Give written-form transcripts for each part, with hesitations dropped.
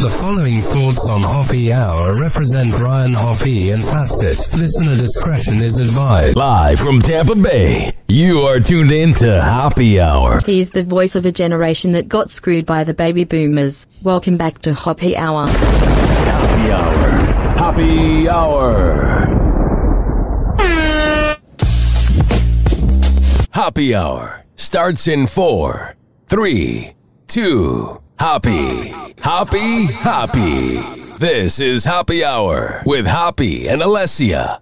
The following thoughts on Hoppe Hour represent Ryan Hoppe and Facet. Listener discretion is advised. Live from Tampa Bay, you are tuned in to Hoppe Hour. He's the voice of a generation that got screwed by the baby boomers. Welcome back to Hoppe Hour. Hoppe Hour. Hoppe Hour. Hoppe Hour starts in 4, 3, 2, Hoppe. Hoppe, Hoppe. This is Hoppe Hour with Hoppe and Allessia.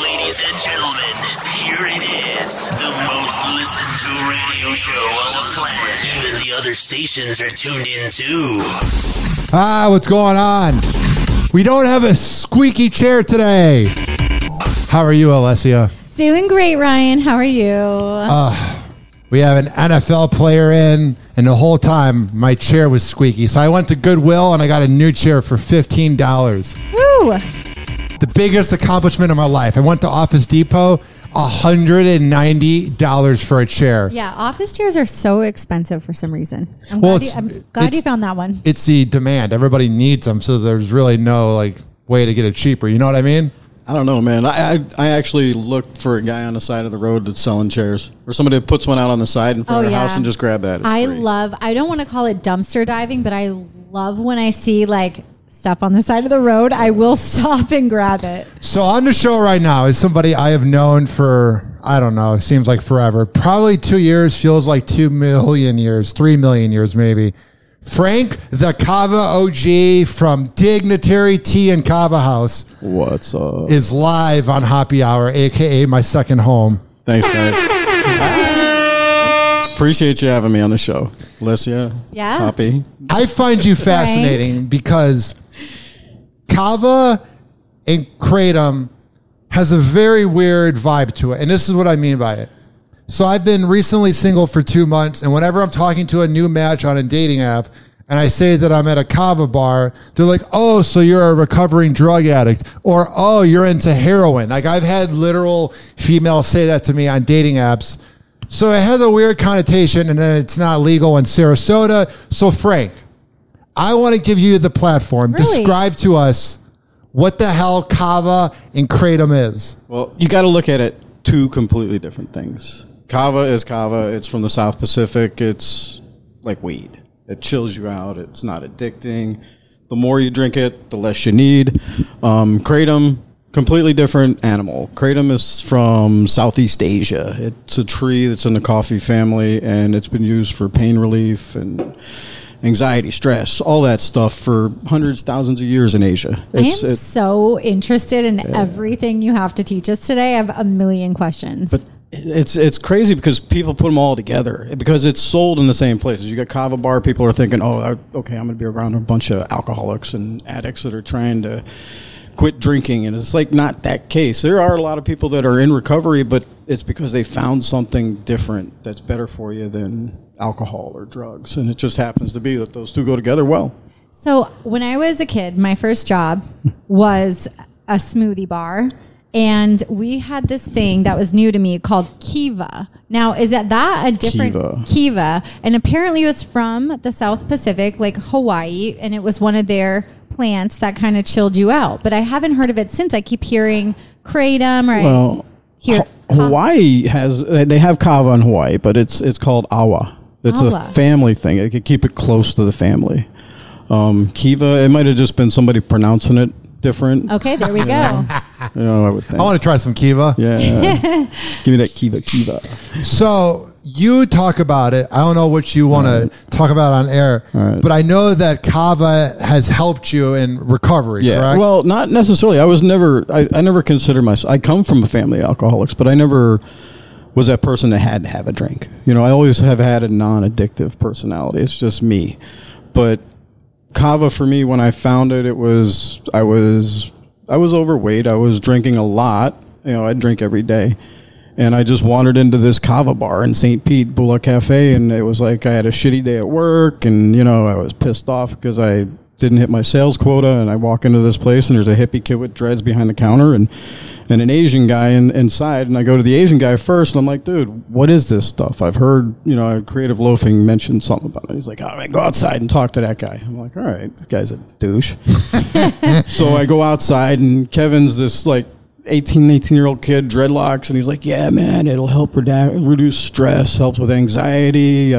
Ladies and gentlemen, here it is. The most listened to radio show on the planet. Even the other stations are tuned in too. What's going on? We don't have a squeaky chair today. How are you, Allessia? Doing great, Ryan. How are you? We have an NFL player in, and the whole time my chair was squeaky. So I went to Goodwill and I got a new chair for $15. Woo! The biggest accomplishment of my life. I went to Office Depot, $190 for a chair. Yeah, office chairs are so expensive for some reason. I'm glad you found that one. It's the demand. Everybody needs them, so there's really no way to get it cheaper. You know what I mean? I don't know, man. I actually looked for a guy on the side of the road that's selling chairs, or somebody that puts one out on the side in front of their house and just grab that. It's free. I don't want to call it dumpster diving, but I love when I see stuff on the side of the road. I will stop and grab it. So on the show right now is somebody I have known for, I don't know, it seems like forever. Probably 2 years, feels like 2 million years, 3 million years maybe. Frank the Kava OG from Dignitary Tea and Kava House. What's up? Is live on Hoppe Hour, a.k.a. my second home. Thanks, guys. Appreciate you having me on the show. Allessia, Hoppe. I find you fascinating because Kava and kratom has a very weird vibe to it. And this is what I mean by it. So I've been recently single for 2 months, and whenever I'm talking to a new match on a dating app and I say that I'm at a kava bar, they're like, oh, so you're a recovering drug addict, or oh, you're into heroin. I've had literal females say that to me on dating apps. So it has a weird connotation, and then it's not legal in Sarasota. So Frank, I want to give you the platform. Really? Describe to us what the hell kava and kratom is. Well, you got to look at it two completely different things. Kava is kava. It's from the South Pacific. It's like weed. It chills you out. It's not addicting. The more you drink it, the less you need. Kratom, completely different animal. Kratom is from Southeast Asia. It's a tree that's in the coffee family, and it's been used for pain relief and anxiety, stress, all that stuff for hundreds, thousands of years in Asia. I am so interested in everything you have to teach us today. I have a million questions. But it's crazy because people put them all together because it's sold in the same places. You got Kava Bar, people are thinking, oh, okay, I'm going to be around a bunch of alcoholics and addicts that are trying to quit drinking, and it's not that case. There are a lot of people that are in recovery, but it's because they found something different that's better for you than alcohol or drugs, and it just happens to be that those two go together well. So when I was a kid, my first job was a smoothie bar, and we had this thing that was new to me called Kiva. Now, is that a different Kiva? And apparently it was from the South Pacific, like Hawaii, and it was one of their plants that kind of chilled you out. But I haven't heard of it since. I keep hearing kratom Hawaii they have kava in Hawaii, but it's called awa. It's a family thing. It could keep it close to the fammy. Kiva, it might have just been somebody pronouncing it different. Okay, there we go. I would think. I want to try some Kiva. Yeah. Give me that Kiva. So you talk about it. I don't know what you want to talk about on air, but I know that Kava has helped you in recovery, correct? Well, not necessarily. I never considered myself, I come from a family of alcoholics, but I never was that person that had to have a drink. I always have had a non-addictive personality. It's just me. But Kava for me, when I found it, I was overweight. I was drinking a lot. I drink every day. And I just wandered into this Kava bar in St. Pete, Bula Cafe, and it was like I had a shitty day at work, and, I was pissed off because I didn't hit my sales quota, and I walk into this place, and there's a hippie kid with dreads behind the counter, and and an Asian guy inside. And I go to the Asian guy first, and I'm like, dude, what is this stuff? I've heard, Creative Loafing mention something about it. He's like, all right, go outside and talk to that guy. I'm like, all right, this guy's a douche. So I go outside, and Kevin's this, 18-year-old kid, dreadlocks, and he's like, yeah, man, it'll help reduce stress, helps with anxiety.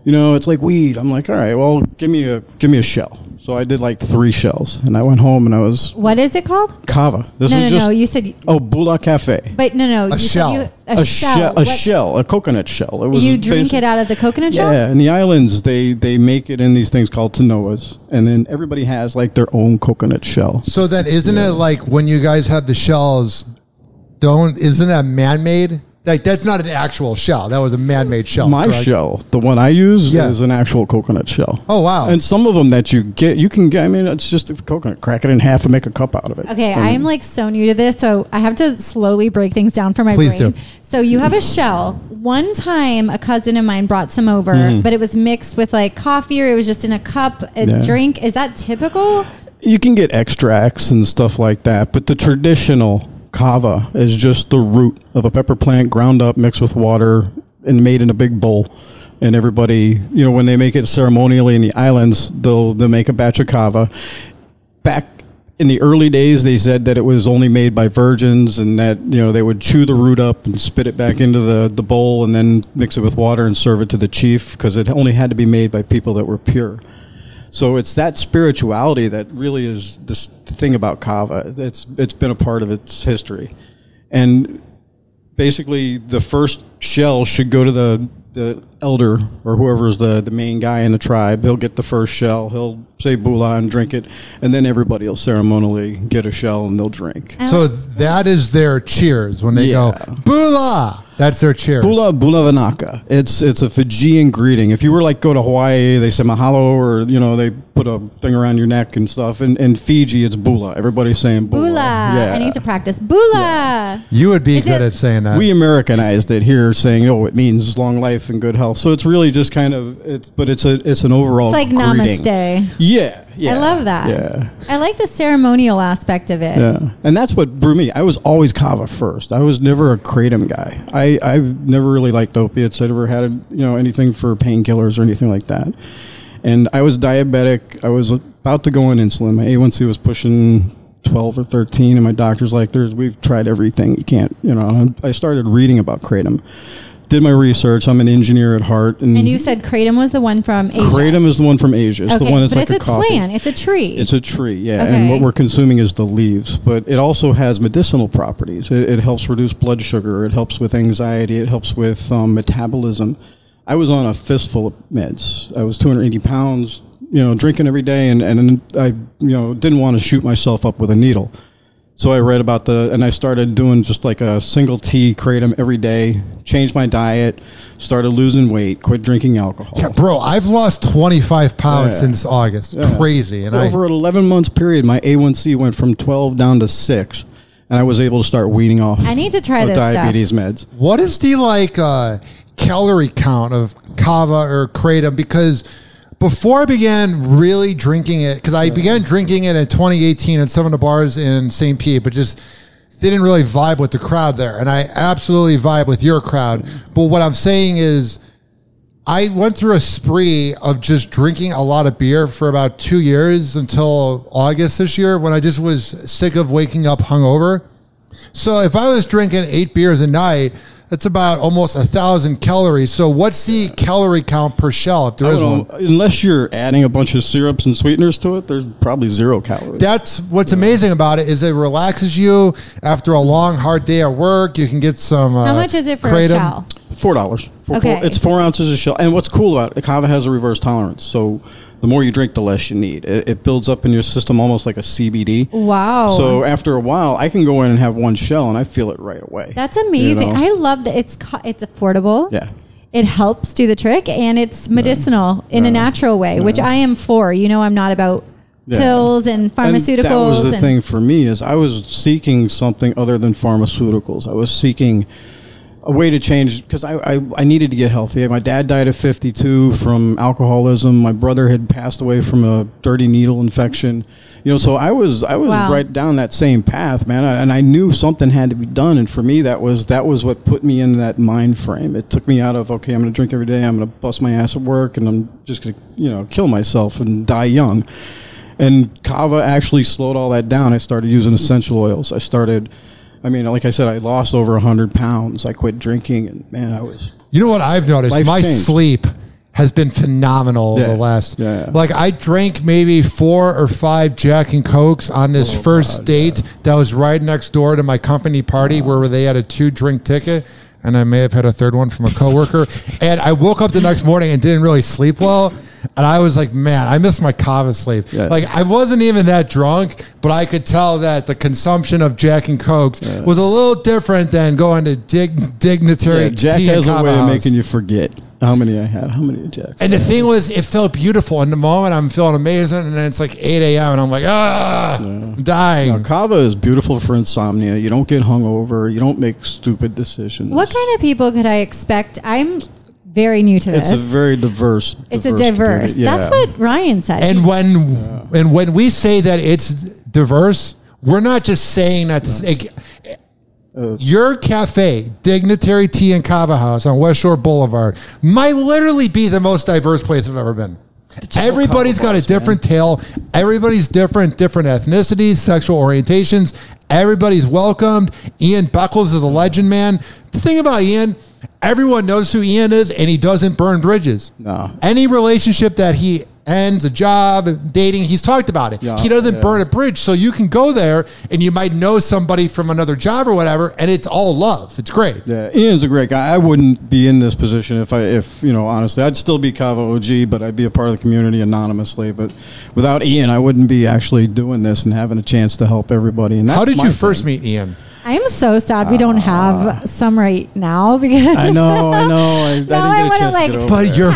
It's like weed. I'm like, all right, well, give me a shell. So I did 3 shells, and I went home, and I was... What is it called? Kava. No, you said... Oh, Bula Cafe. But no. A shell. A shell. A shell, a coconut shell. It was you drink it out of the coconut shell? Yeah, in the islands, they make it in these things called tanoas, and then everybody has, their own coconut shell. So then isn't it like when you guys have the shells, isn't that man-made? That's not an actual shell. That was a man-made shell. My correct? shell, the one I use, is an actual coconut shell. Oh, wow. And some of them that you can get, it's just a coconut. Crack it in half and make a cup out of it. Okay, I'm so new to this, so I have to slowly break things down for my Please brain. do. So you have a shell. One time, a cousin of mine brought some over, but it was mixed with coffee, or it was just in a cup, drink. Is that typical? You can get extracts and stuff like that, but the traditional kava is just the root of a pepper plant ground up, mixed with water, and made in a big bowl. And everybody, when they make it ceremonially in the islands, they'll make a batch of kava. Back in the early days, they said that it was only made by virgins, and that they would chew the root up and spit it back into the bowl, and then mix it with water and serve it to the chief, because it only had to be made by people that were pure. So it's that spirituality that really is this thing about kava. It's been a part of its history. And basically the first shell should go to the elder, or whoever's the main guy in the tribe. He'll get the first shell. He'll say bula and drink it. And then everybody will ceremonially get a shell and they'll drink. So that is their cheers when they go, bula! That's their cheers. Bula vanaka. It's a Fijian greeting. If you were go to Hawaii, they say mahalo, or they put a thing around your neck and stuff. In Fiji, it's bula. Everybody's saying bula. Bula. Yeah. I need to practice bula. Yeah. You would be good at saying that. We Americanized it here, saying, it means long life and good health. So it's really just kind of it's an overall. It's like greeting. Namaste. Yeah. I love that. Yeah. I like the ceremonial aspect of it. Yeah. And that's what drew me. I was always kava first. I was never a kratom guy. I've never really liked opiates. I never had anything for painkillers or anything like that. And I was diabetic. I was about to go on insulin. My A1C was pushing 12 or 13, and my doctor's like, we've tried everything. You can't, I started reading about kratom. Did my research. I'm an engineer at heart. And you said kratom was the one from Asia. Kratom is the one from Asia. It's the one that's but like it's a coffee. Plant. It's a tree. It's a tree, yeah. Okay. And what we're consuming is the leaves. But it also has medicinal properties. It helps reduce blood sugar. It helps with anxiety. It helps with metabolism. I was on a fistful of meds. I was 280 pounds, drinking every day, and I didn't want to shoot myself up with a needle. So I read about and I started doing just a single tea kratom every day, changed my diet, started losing weight, quit drinking alcohol. Yeah, bro, I've lost 25 pounds since August. Crazy. And over an 11 months period, my A1C went from 12 down to 6, and I was able to start weaning off. I need to try this diabetes stuff. Meds. What is the calorie count of kava or kratom? Because before I began really drinking it, because I began drinking it in 2018 at some of the bars in St. Pete, but just didn't really vibe with the crowd there. And I absolutely vibe with your crowd. But what I'm saying is I went through a spree of just drinking a lot of beer for about 2 years until August this year, when I just was sick of waking up hungover. So if I was drinking 8 beers a night, that's about almost 1,000 calories. So what's the calorie count per shell, if there is one? Unless you're adding a bunch of syrups and sweeteners to it, there's probably 0 calories. That's what's amazing about it, is it relaxes you after a long, hard day at work. You can get some How much is it for kratom. a shell? $4. Okay. It's 4 ounces of shell. And what's cool about it, kava has a reverse tolerance. So the more you drink, the less you need. It builds up in your system almost like a CBD. Wow. So after a while, I can go in and have 1 shell, and I feel it right away. That's amazing. I love that it's affordable. Yeah. It helps do the trick, and it's medicinal in a natural way, which I am for. I'm not about pills and pharmaceuticals. And that was the thing for me, is I was seeking something other than pharmaceuticals. I was seeking a way to change, because I needed to get healthy. My dad died at 52 from alcoholism. My brother had passed away from a dirty needle infection. So I was right down that same path, man. And I knew something had to be done. And for me, that was what put me in that mind frame. It took me out of, okay, I'm going to drink every day. I'm going to bust my ass at work, and I'm just going to, kill myself and die young. And Kava actually slowed all that down. I started using essential oils. Like I said, I lost over 100 pounds. I quit drinking, and man, I was... You know what I've noticed? My sleep has been phenomenal the last... Yeah. Like, I drank maybe 4 or 5 Jack and Cokes on this first date that was right next door to my company party where they had a 2-drink ticket, and I may have had a third one from a coworker. And I woke up the next morning and didn't really sleep well. And I was like, man, I missed my Kava sleep. Yeah. Like, I wasn't even that drunk, but I could tell that the consumption of Jack and Cokes was a little different than going to Dignitary Tea. Jack has a way of making you forget how many I had, how many Jacks. And the thing was, it felt beautiful. In the moment, I'm feeling amazing, and then it's like 8 a.m., and I'm like, I'm dying. Now, Kava is beautiful for insomnia. You don't get hungover. You don't make stupid decisions. What kind of people could I expect? I'm very new to this. It's a very diverse. It's a diverse. Yeah. That's what Ryan said. And when we say that it's diverse, we're not just saying that. Your cafe, Dignitary Tea and Kava House on West Shore Boulevard, might literally be the most diverse place I've ever been. Everybody's got a different tale. Everybody's different ethnicities, sexual orientations. Everybody's welcomed. Ian Beckles is a legend, man. The thing about Ian, everyone knows who Ian is, and he doesn't burn bridges. No. Any relationship that he ends, a job, dating, he's talked about it. Yeah, he doesn't burn a bridge, so you can go there, and you might know somebody from another job or whatever, and it's all love. It's great. Yeah, Ian's a great guy. I wouldn't be in this position if honestly, I'd still be Kava OG, but I'd be a part of the community anonymously. But without Ian, I wouldn't be actually doing this and having a chance to help everybody. And that's how did you first meet Ian? I'm so sad we don't have some right now because I know. I didn't get a chance to get over but your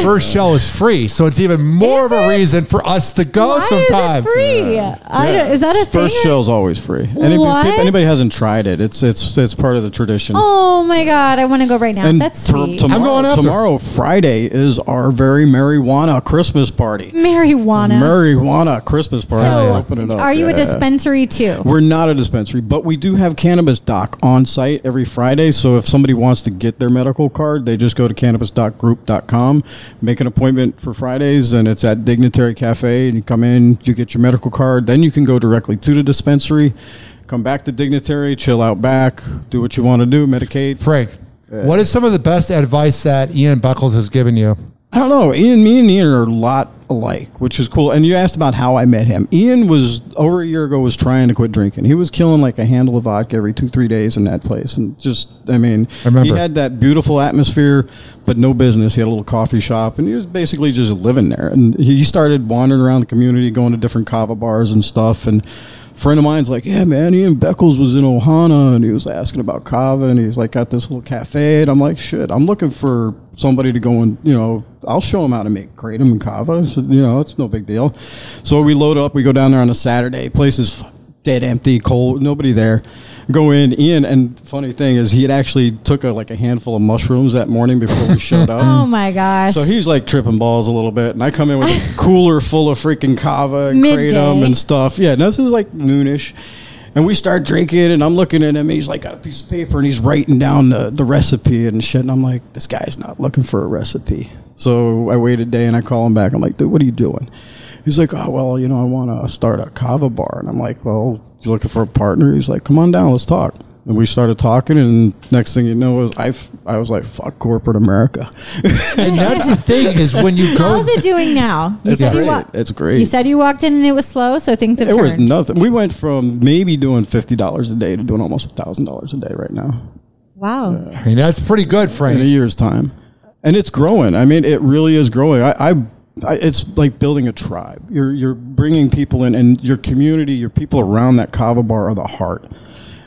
first shell is free, so it's even more of a reason for us to go sometime. Is it free? Yeah. Is that a thing? First shell's always free. If anybody hasn't tried it, it's part of the tradition. Oh my God, I want to go right now. And that's sweet. I'm going after. Tomorrow, Friday, is our very marijuana Christmas party. Marijuana Christmas party. So, open it up. Are you a dispensary too? We're not a dispensary, but we do have cannabis doc on site every Friday. So if somebody wants to get their medical card, they just go to cannabisdocgroup.com, make an appointment for Fridays, and it's at Dignitary Cafe. And you come in, you get your medical card, then you can go directly to the dispensary, come back to Dignitary, chill out back, do what you want to do, medicate. Frank, what is some of the best advice that Ian Beckles has given you? I don't know. Me and Ian are a lot alike, which is cool. And you asked about how I met him. Ian was, over a year ago, was trying to quit drinking. He was killing like a handle of vodka every 2-3 days in that place. And he had that beautiful atmosphere, but no business. He had a little coffee shop, and he was basically just living there. And he started wandering around the community, going to different kava bars and stuff. And a friend of mine's like, yeah, man, Ian Beckles was in Ohana, and he was asking about kava, and he's like got this little cafe. And I'm like, shit, I'm looking for somebody to go and, I'll show him how to make kratom and kava. So, it's no big deal. So we load up. We go down there on a Saturday. Place is dead empty, cold, nobody there. Go in, Ian, and funny thing is he had actually took a handful of mushrooms that morning before we showed up. Oh my gosh. So he's like tripping balls a little bit, and I come in with a cooler full of freaking kava and kratom and stuff. Yeah, and this is like noonish. And we start drinking, and I'm looking at him. He's like got a piece of paper, and he's writing down the recipe and shit. And I'm like, this guy's not looking for a recipe. So I wait a day, and I call him back. I'm like, dude, what are you doing? He's like, oh, well, I want to start a kava bar. And I'm like, well, you looking for a partner? He's like, come on down, let's talk. And we started talking, and next thing you know, I was like, fuck corporate America. And that's the thing is when you go. How's it doing now? It's great. You said you walked in and it was slow, so things have turned. It was nothing. We went from maybe doing $50 a day to doing almost $1,000 a day right now. Wow. I mean, that's pretty good, Frank. In a year's time. And it's growing. I mean, it really is growing. It's like building a tribe. You're bringing people in, and your community, your people around that kava bar are the heart.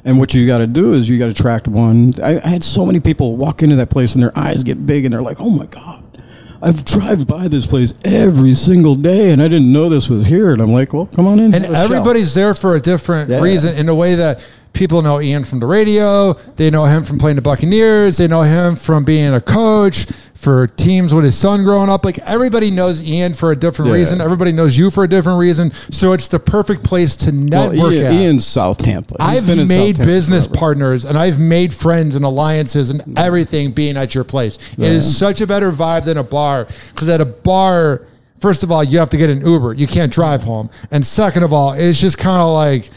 And what you got to do is you got to attract one. I had so many people walk into that place and their eyes get big and they're like, oh my God, I've driven by this place every single day and I didn't know this was here. And I'm like, well, come on in. And everybody's there for a different reason, in a way that People know Ian from the radio. They know him from playing the Buccaneers. They know him from being a coach for teams with his son growing up. Like, everybody knows Ian for a different reason. Everybody knows you for a different reason. So it's the perfect place to network at. Ian's South Tampa. I've made business partners and I've made friends and alliances and everything being at your place. It is such a better vibe than a bar, because at a bar, first of all, you have to get an Uber. You can't drive home. And second of all, it's just kind of like,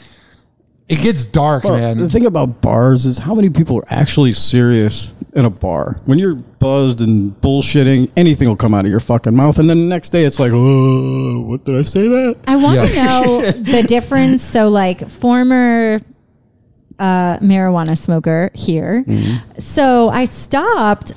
it gets dark, man. The thing about bars is how many people are actually serious in a bar. When you're buzzed and bullshitting, anything will come out of your fucking mouth. And then the next day it's like, oh, what did I say that? I want to know the difference. So, like, former marijuana smoker here. So I stopped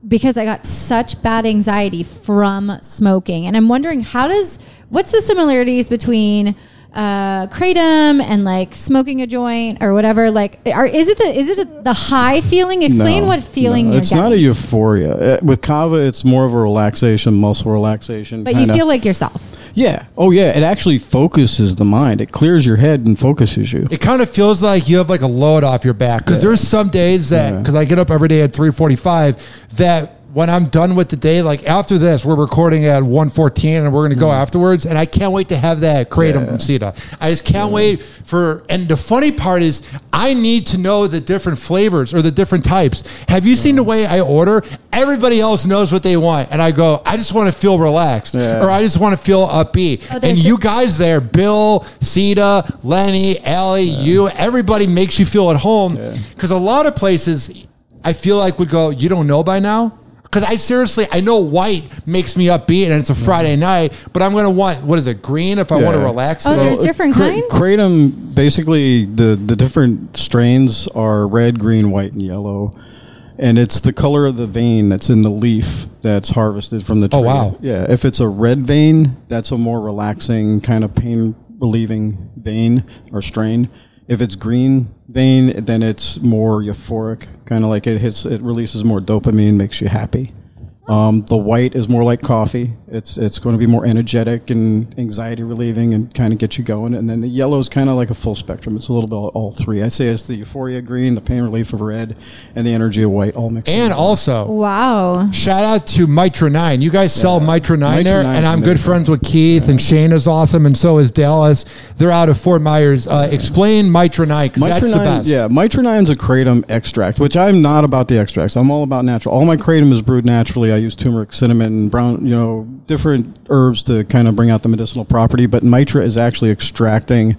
because I got such bad anxiety from smoking. And I'm wondering, what's the similarities between kratom and like smoking a joint or whatever? Like, is it the high feeling? Explain what feeling you're it's getting. not a euphoria. With kava, it's more of a relaxation, muscle relaxation. But you feel like yourself. Yeah. Oh, yeah. It actually focuses the mind. It clears your head and focuses you. It kind of feels like you have like a load off your back. Because there's some days that, because I get up every day at 3:45, that when I'm done with the day, like after this, we're recording at 1:14 and we're going to go afterwards. And I can't wait to have that kratom from Sita. I just can't wait and the funny part is I need to know the different flavors or the different types. Have you seen the way I order? Everybody else knows what they want. And I go, I just want to feel relaxed or I just want to feel upbeat. And you guys there, Bill, Sita, Lenny, Allie, you, everybody makes you feel at home. Because a lot of places I feel like would go, you don't know by now? Because I know white makes me upbeat and it's a Friday night, but I'm going to want, what is it, green if I want to relax? Oh, there's different kinds? Kratom, basically, the different strains are red, green, white, and yellow. And it's the color of the vein that's in the leaf that's harvested from the tree. Oh, wow. Yeah, if it's a red vein, that's a more relaxing, kind of pain-relieving vein or strain. If it's green vein, then it's more euphoric, kind of like it releases more dopamine, makes you happy. The white is more like coffee. It's going to be more energetic and anxiety relieving and kind of get you going. And then the yellow is kind of like a full spectrum. It's a little bit of all three. I say it's the euphoria green, the pain relief of red, and the energy of white all mixed. And also, wow, shout out to Mitra 9. You guys sell Mitra 9 there, and I'm good friends with Keith, and Shane is awesome, and so is Dallas. They're out of Fort Myers. Explain Mitra 9, because that's the best. Yeah, Mitra 9 is a kratom extract, which I'm not about the extracts. I'm all about natural. All my kratom is brewed naturally. I use turmeric, cinnamon, brown, different herbs to kind of bring out the medicinal property. But Mitra is actually extracting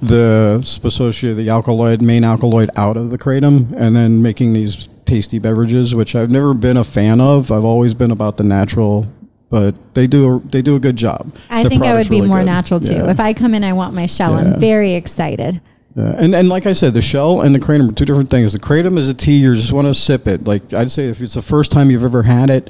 the spissocia, the main alkaloid out of the kratom, and then making these tasty beverages, which I've never been a fan of. I've always been about the natural, but they do a good job. I think I would be really more natural too. If I come in, I want my shell. I'm very excited. Yeah. And like I said, the shell and the kratom are two different things. The kratom is a tea. You just want to sip it. Like I'd say, if it's the first time you've ever had it,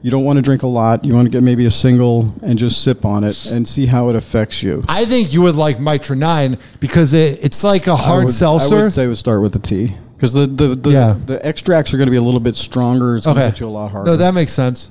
you don't want to drink a lot. You want to get maybe a single and just sip on it and see how it affects you. I think you would like Mitra 9 because it's like a hard seltzer. I would say start with the tea. Because the extracts are going to be a little bit stronger. It's going to hit you a lot harder. No, that makes sense.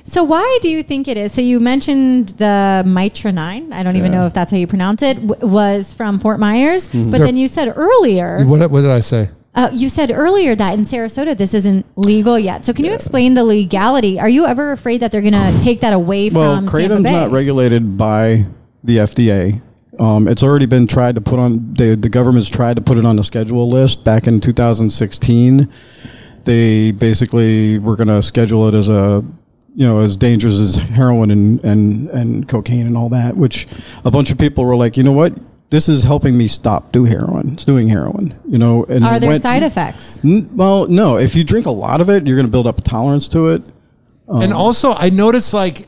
So why do you think it is? So you mentioned the Mitra 9. I don't even know if that's how you pronounce it. Was from Fort Myers. Mm-hmm. But then you said earlier. What did I say? You said earlier that in Sarasota this isn't legal yet. So can you explain the legality? Are you ever afraid that they're going to take that away from Tampa Bay? Kratom's not regulated by the FDA. It's already been tried to put on, the government's tried to put it on the schedule list back in 2016. They basically were going to schedule it as as dangerous as heroin and cocaine and all that, which a bunch of people were like, you know what? This is helping me stop doing heroin. It's doing heroin, And are there side effects? Well, no. If you drink a lot of it, you're going to build up a tolerance to it. And also, I noticed, like,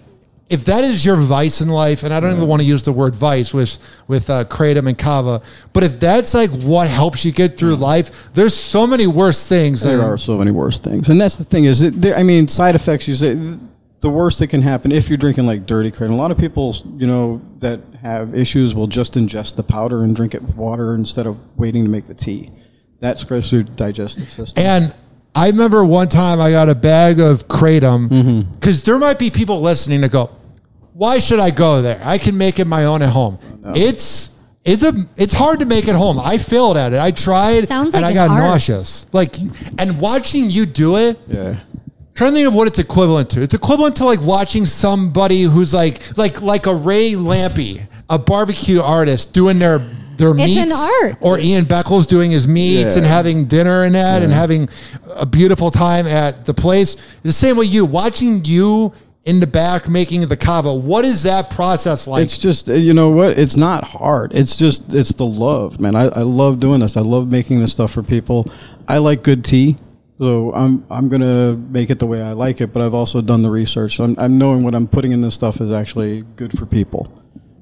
if that is your vice in life, and I don't even want to use the word vice with kratom and kava, but if that's like what helps you get through life, there's so many worse things. There are so many worse things, and that's the thing is, side effects. You say the worst that can happen if you're drinking like dirty kratom. A lot of people, that have issues will just ingest the powder and drink it with water instead of waiting to make the tea. That screws through the digestive system. And I remember one time I got a bag of kratom because there might be people listening to go, why should I go there? I can make it my own at home. Oh, no. It's hard to make it home. I failed at it. I tried, Sounds and like I got an art. nauseous. Like, and watching you do it. Yeah. Trying to think of what it's equivalent to. It's equivalent to like watching somebody who's like a Ray Lampy, a barbecue artist, doing their meats. It's an art. Or Ian Beckles doing his meats and having dinner and that and having a beautiful time at the place. The same way watching you in the back making the kava. What is that process like? It's just, you know what? It's not hard. It's the love, man. I love doing this. I love making this stuff for people. I like good tea. So I'm gonna make it the way I like it, but I've also done the research. I'm knowing what I'm putting in this stuff is actually good for people.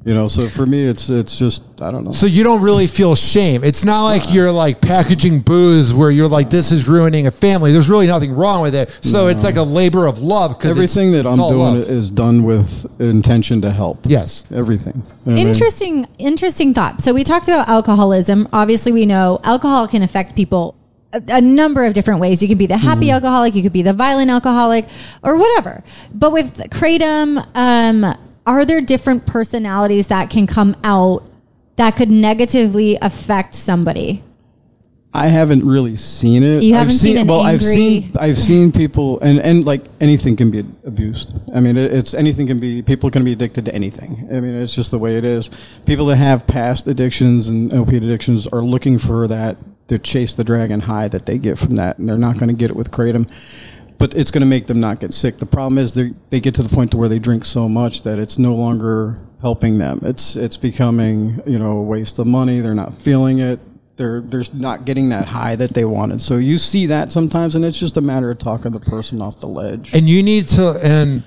You know, so for me, it's just, I don't know. So you don't really feel shame. It's not like you're like packaging booze where you're like, this is ruining a family. There's really nothing wrong with it. So it's like a labor of love. Everything that I'm doing is done with intention to help. Yes. Everything. You know what I mean? Interesting thought. So we talked about alcoholism. Obviously, we know alcohol can affect people a number of different ways. You could be the happy alcoholic, you could be the violent alcoholic, or whatever. But with kratom, are there different personalities that can come out that could negatively affect somebody? I haven't really seen it. You haven't seen an angry... I've seen people, and like anything can be abused. I mean, people can be addicted to anything. I mean, it's just the way it is. People that have past addictions and opiate addictions are looking for that, to chase the dragon high that they get from that, and they're not going to get it with kratom. But it's going to make them not get sick. The problem is they get to the point to where they drink so much that it's no longer helping them. It's becoming, you know, a waste of money. They're not feeling it. They're not getting that high that they wanted. So you see that sometimes, and it's just a matter of talking the person off the ledge. And you need to, and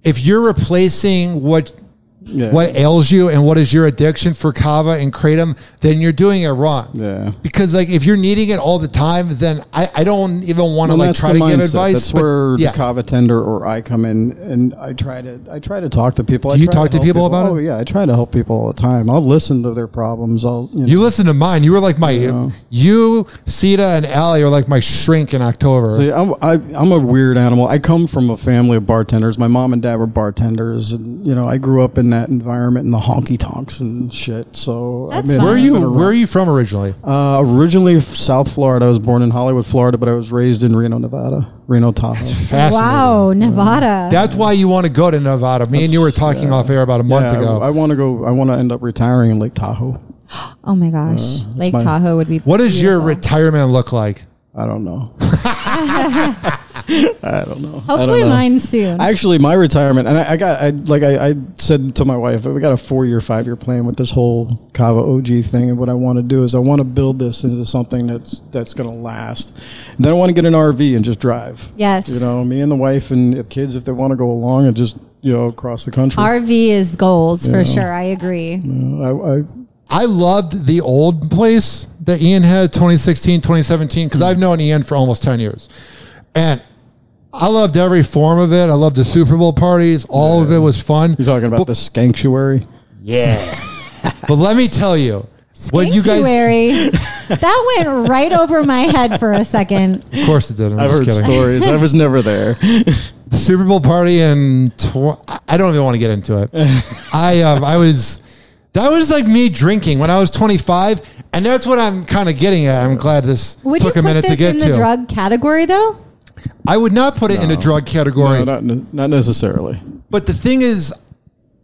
if you're replacing what ails you and what is your addiction for kava and kratom, then you're doing it wrong. Yeah. Because like if you're needing it all the time, then I don't even want to like try to give advice. That's where the kava tender or I come in, and I try to talk to people. You talk to people about it? Oh yeah, I try to help people all the time. I'll listen to their problems. You listen to mine. You were like you, Sita, and Allie are like my shrink in October. See, I'm a weird animal. I come from a family of bartenders. My mom and dad were bartenders, and you know I grew up in that environment in the honky tonks and shit. So where are you from originally? Originally South Florida. I was born in Hollywood, Florida, but I was raised in Reno, Nevada. Reno, Tahoe. That's fascinating. Wow, Nevada. That's why you want to go to Nevada. Me and you were talking off air about a month ago. I want to go. I want to end up retiring in Lake Tahoe. Oh my gosh, Lake Tahoe would be. What does your retirement look like? I don't know. I don't know. Hopefully mine soon. Actually, my retirement, and I said to my wife, we got a 4-year, 5-year plan with this whole Kava OG thing, and what I want to do is I want to build this into something that's going to last. And then I want to get an RV and just drive. Yes. You know, me and the wife and the kids, if they want to go along and just, you know, across the country. RV is goals for sure. I agree. I loved the old place that Ian had 2016, 2017, because I've known Ian for almost 10 years. And I loved every form of it. I loved the Super Bowl parties. All of it was fun. You're talking about the Skanktuary? Yeah. But let me tell you, what you guys... That went right over my head for a second. Of course it did. I've heard stories. I was never there. The Super Bowl party and I don't even want to get into it. That was like me drinking when I was 25, and that's what I'm kind of getting at. I'm glad this took a minute to get to. Would you put this in the drug category, though? I would not put it in a drug category. No, not necessarily. But the thing is,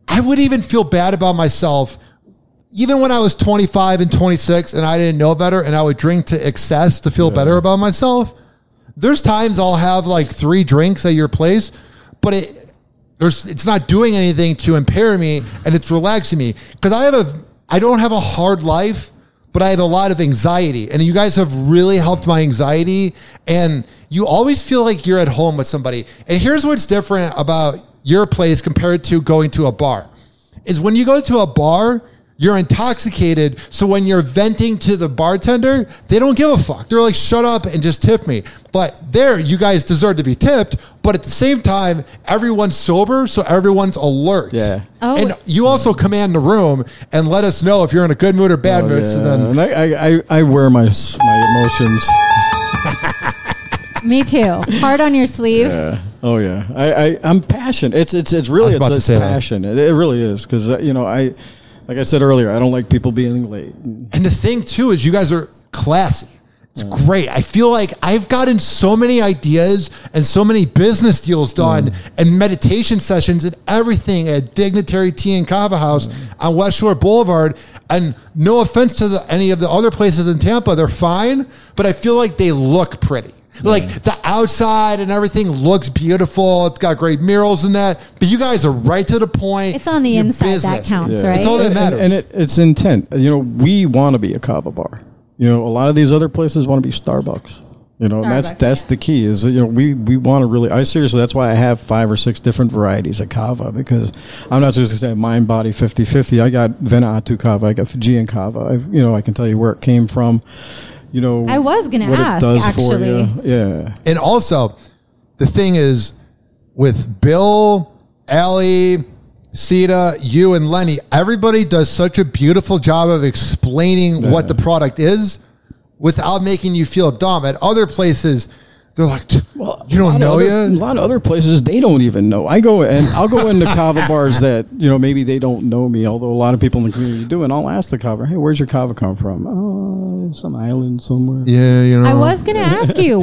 I would even feel bad about myself, even when I was 25 and 26, and I didn't know better, and I would drink to excess to feel better about myself. There's times I'll have like 3 drinks at your place, but it's not doing anything to impair me, and it's relaxing me because I don't have a hard life, but I have a lot of anxiety, and you guys have really helped my anxiety. And you always feel like you're at home with somebody. And here's what's different about your place compared to going to a bar is when you go to a bar, you're intoxicated. So when you're venting to the bartender, they don't give a fuck. They're like, shut up and just tip me. But there, you guys deserve to be tipped. But at the same time, everyone's sober, so everyone's alert. Yeah. Oh. And you also command the room and let us know if you're in a good mood or bad mood. Yeah. So then, and I wear my emotions. Me too. Hard on your sleeve. Yeah. Oh yeah. I'm passionate. It's really it's passion. It really is because you know Like I said earlier, I don't like people being late. And the thing too is you guys are classy. It's great. I feel like I've gotten so many ideas and so many business deals done and meditation sessions and everything at Dignitary Tea and Kava House on West Shore Boulevard. And no offense to any of the other places in Tampa, they're fine, but I feel like they look pretty. Like the outside and everything looks beautiful. It's got great murals in that. But you guys are right to the point. It's on the Your inside business. that counts, right? It's all that matters. And it's intent. You know, we want to be a kava bar. You know, a lot of these other places want to be Starbucks. You know, and that's the key is, you know, we want to really, that's why I have 5 or 6 different varieties of kava, because I'm not just going to say mind body 50-50. I got Vanuatu kava, I got Fijian kava. I can tell you where it came from. You know, I was going to ask, actually. Yeah. And also, the thing is, with Bill, Allie, Sita, you, and Lenny, everybody does such a beautiful job of explaining what the product is without making you feel dumb. At other places, they're like, you don't know yet? A lot of other places, they don't even know. I'll go into kava bars that, you know, maybe they don't know me, although a lot of people in the community do, and I'll ask the kava, hey, where's your kava come from? Oh, some island somewhere. Yeah, you know. I was going to ask you,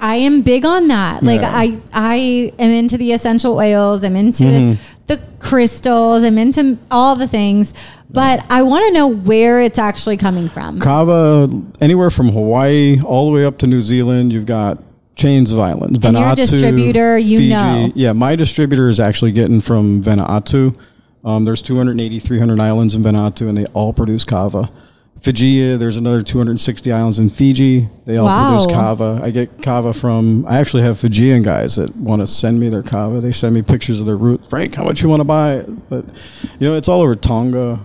I am big on that. Like, I am into the essential oils. I'm into the crystals. I'm into all the things. But I want to know where it's actually coming from. Kava, anywhere from Hawaii all the way up to New Zealand, you've got chains of islands. And your distributor, Fiji. Yeah, my distributor is actually getting from Vanuatu. There's 280, 300 islands in Vanuatu, and they all produce kava. Fiji, there's another 260 islands in Fiji. They all produce kava. I get kava I actually have Fijian guys that want to send me their kava. They send me pictures of their root. Frank, how much you want to buy? But, you know, it's all over Tonga.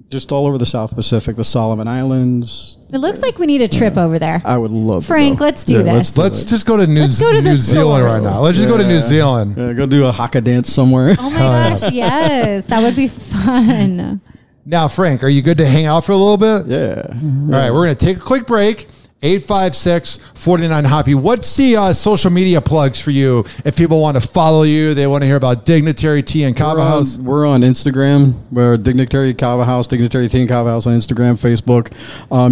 Just all over the South Pacific, the Solomon Islands. It looks like we need a trip over there. I would love Frank, to go. let's do this. Let's just go to New Zealand right now. Let's just go to New Zealand. Yeah, go do a haka dance somewhere. Oh my gosh, yes. That would be fun. Now, Frank, are you good to hang out for a little bit? Yeah. All right, we're going to take a quick break. 856-49-HOPPY. What's the social media plugs for you if people want to follow you, they want to hear about Dignitary Tea and Kava House? We're on Instagram. We're Dignitary Kava House, Dignitary Tea and Kava House on Instagram, Facebook.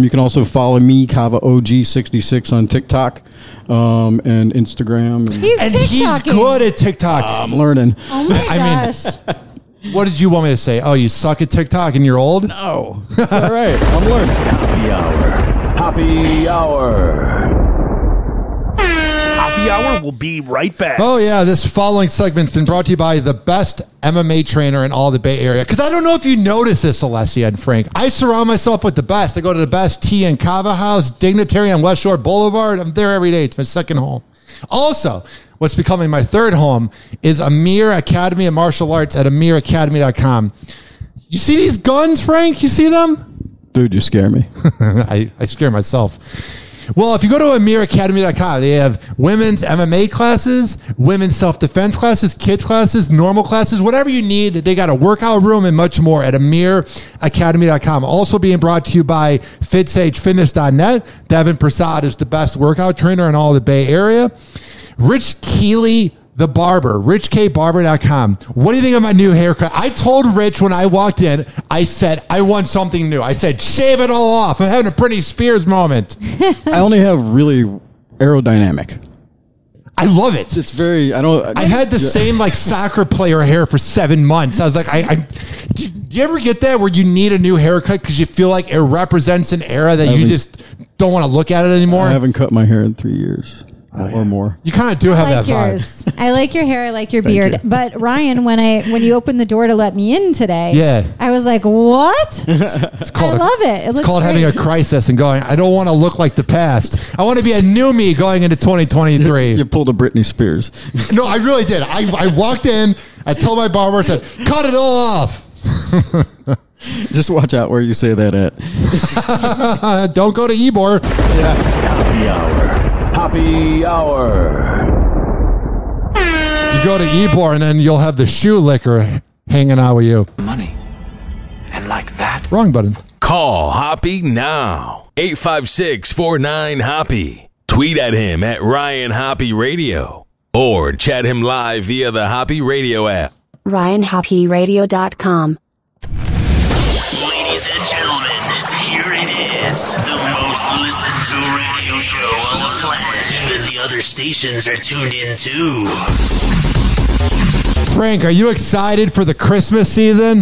You can also follow me, Kava OG 66 on TikTok and Instagram. He's good at TikTok. I'm learning. Oh my gosh. What did you want me to say? Oh, you suck at TikTok and you're old? No. All right. I'm learning. Happy Hour. Happy Hour. Happy Hour will be right back. Oh, yeah. This following segment's been brought to you by the best MMA trainer in all the Bay Area. Because I don't know if you noticed this, Allessia and Frank. I surround myself with the best. I go to the best Tea and Kava House, Dignitary on West Shore Boulevard. I'm there every day. It's my second home. Also, what's becoming my third home is Amir Academy of Martial Arts at amiracademy.com. You see these guns, Frank? You see them? Dude, you scare me. I scare myself. Well, if you go to amiracademy.com, they have women's MMA classes, women's self-defense classes, kids classes, normal classes, whatever you need. They got a workout room and much more at amiracademy.com. Also being brought to you by FitSageFitness.net. Devin Prasad is the best workout trainer in all the Bay Area. Rich Keeley, the barber, richkbarber.com. What do you think of my new haircut? I told Rich when I walked in, I said, I want something new. I said, shave it all off. I'm having a Britney Spears moment. I only have really aerodynamic. I love it. It's very, I had the same like soccer player hair for 7 months. I was like, do you ever get that where you need a new haircut because you feel like it represents an era that you just don't want to look at it anymore? I haven't cut my hair in 3 years. Or more. You kind of do have that vibe. I like your hair. I like your beard. But Ryan, when you opened the door to let me in today, I was like, "What?" I love it. It's called having a crisis and going, I don't want to look like the past. I want to be a new me going into 2023. You pulled a Britney Spears. No, I really did. I walked in. I told my barber, I said, "Cut it all off." Just watch out where you say that at. Don't go to Ybor. Yeah. Happy Hour. Happy Hour. You go to Ybor and then you'll have the shoe licker hanging out with you. Money. And like that. Wrong button. Call Hoppe now. 856-49-HOPPY. Tweet at him at Ryan Hoppe Radio. Or chat him live via the Hoppe Radio app. RyanHoppeRadio.com. Ladies and gentlemen, here it is. The most listened to radio show on the planet. Even the other stations are tuned in too. Frank, are you excited for the Christmas season?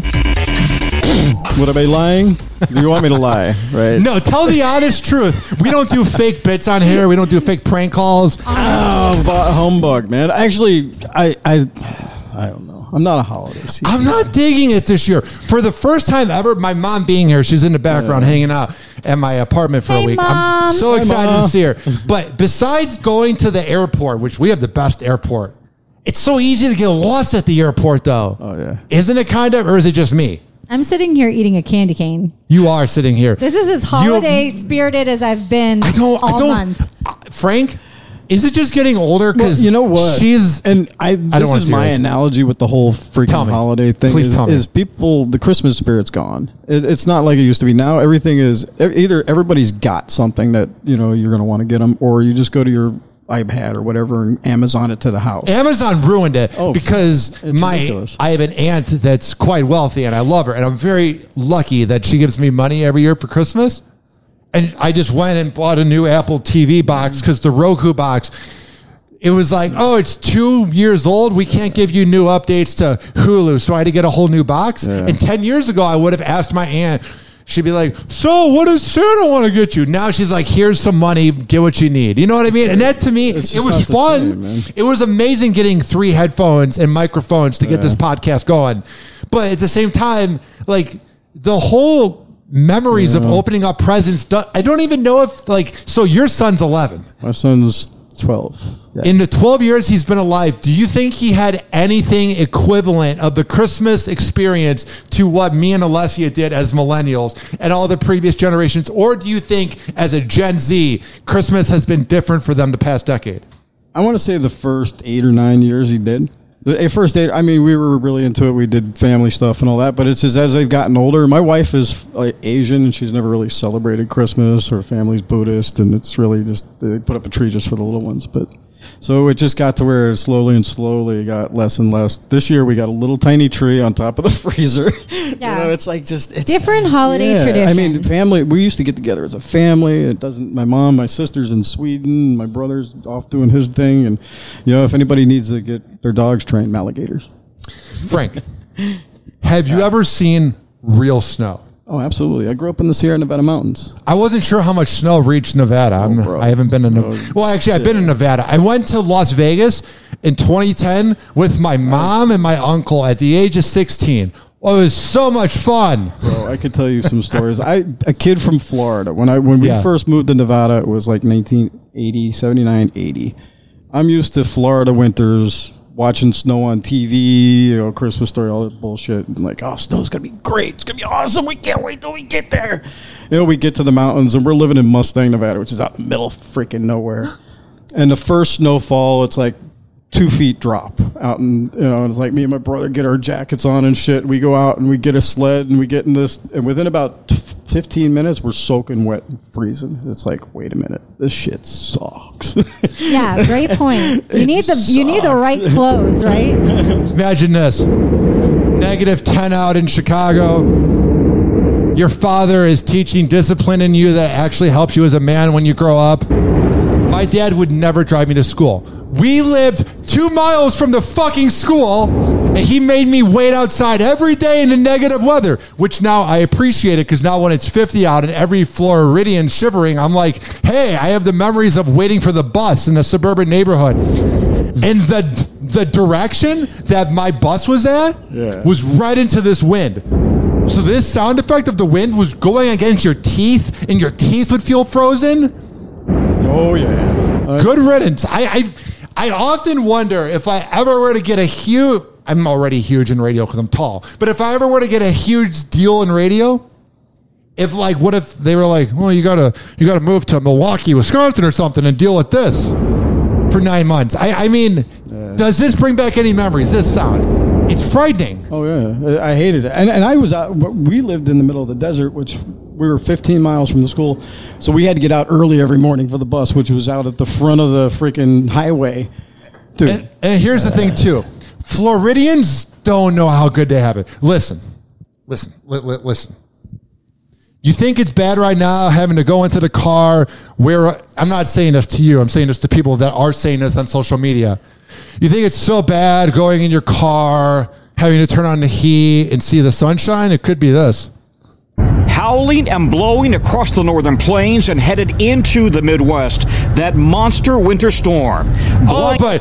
Would I be lying? Do you want me to lie? Right? No, tell the honest truth. We don't do fake bits on here. We don't do fake prank calls. Oh, humbug, man. Actually, I don't know. I'm not a holiday season. I'm not digging it this year. For the first time ever, my mom being here, she's in the background hanging out at my apartment for a week. Mom. I'm so excited to see her. But besides going to the airport, which we have the best airport, it's so easy to get lost at the airport, though. Oh, yeah. Isn't it kind of, or is it just me? I'm sitting here eating a candy cane. You are sitting here. This is as holiday spirited as I've been all month. Frank, is it just getting older? Because you know what? This is my analogy with the whole freaking holiday thing. Please tell me. Is people, the Christmas spirit's gone. It's not like it used to be. Now everything is, either everybody's got something that, you're going to want to get them, or you just go to your iPad or whatever and Amazon it to the house. Amazon ruined it because ridiculous. I have an aunt that's quite wealthy and I love her, and I'm very lucky that she gives me money every year for Christmas. And I just went and bought a new Apple TV box because the Roku box, it was like, oh, it's 2 years old. We can't give you new updates to Hulu. So I had to get a whole new box. Yeah. And 10 years ago, I would have asked my aunt, she'd be like, so what does Santa want to get you? Now she's like, here's some money, get what you need. You know what I mean? And that to me, it was fun. It was amazing getting 3 headphones and microphones to get this podcast going. But at the same time, like the whole memories of opening up presents, I don't even know if so your son's 11. My son's 12. Yeah. In the 12 years he's been alive, do you think he had anything equivalent of the Christmas experience to what me and Allessia did as millennials and all the previous generations? Or do you think as a Gen Z, Christmas has been different for them the past decade? I want to say the first 8 or 9 years he did. The first 8, I mean, we were really into it. We did family stuff and all that. But it's just as they've gotten older. My wife is Asian, and she's never really celebrated Christmas. Her family's Buddhist, and it's really just, they put up a tree just for the little ones. But so it just got to where slowly got less and less. This year we got a little tiny tree on top of the freezer. Yeah. It's like it's different holiday traditions. I mean, family, we used to get together as a family. It doesn't, my sister's in Sweden, my brother's off doing his thing. And, if anybody needs to get their dogs trained, alligators. Frank, have you ever seen real snow? Oh, absolutely. I grew up in the Sierra Nevada mountains. I wasn't sure how much snow reached Nevada. I haven't been in Nevada. Well, actually, I've been in Nevada. I went to Las Vegas in 2010 with my mom and my uncle at the age of 16. Oh, it was so much fun. Bro, I could tell you some stories. A kid from Florida, when we first moved to Nevada, it was like 1980, 79, 80. I'm used to Florida winters, watching snow on TV, Christmas Story, all that bullshit. And like, oh, snow's going to be great. It's going to be awesome. We can't wait till we get there. We get to the mountains, and we're living in Mustang, Nevada, which is out in the middle of freaking nowhere. And the first snowfall, it's like 2 feet drop out. And, it's like me and my brother get our jackets on and shit. We go out and we get a sled and we get in this. And within about 15 minutes, we're soaking wet and freezing. It's like, wait a minute. This shit sucks. Yeah, great point. You need the right clothes, right? Imagine this. -10 out in Chicago. Your father is teaching discipline in you that actually helps you as a man when you grow up. My dad would never drive me to school. We lived 2 miles from the fucking school, and he made me wait outside every day in the negative weather, which now I appreciate it because now when it's 50 out and every Floridian shivering, I'm like, hey, I have the memories of waiting for the bus in a suburban neighborhood. And the direction that my bus was at was right into this wind. So this sound effect of the wind was going against your teeth, and your teeth would feel frozen. Oh, yeah. Good riddance. I often wonder if I ever were to get a huge... I'm already huge in radio because I'm tall. But if I ever were to get a huge deal in radio, what if they were like, well, you gotta move to Milwaukee, Wisconsin or something and deal with this for 9 months. I mean, does this bring back any memories, this sound? It's frightening. Oh, yeah. I hated it. And I was out... We lived in the middle of the desert, which... We were 15 miles from the school, so we had to get out early every morning for the bus, which was out at the front of the freaking highway. Dude. And here's the thing, too. Floridians don't know how good they have it. Listen. You think it's bad right now having to go into the car where, I'm not saying this to you, I'm saying this to people that are saying this on social media. You think it's so bad going in your car, having to turn on the heat and see the sunshine? It could be this. Howling and blowing across the northern plains and headed into the Midwest. That monster winter storm. But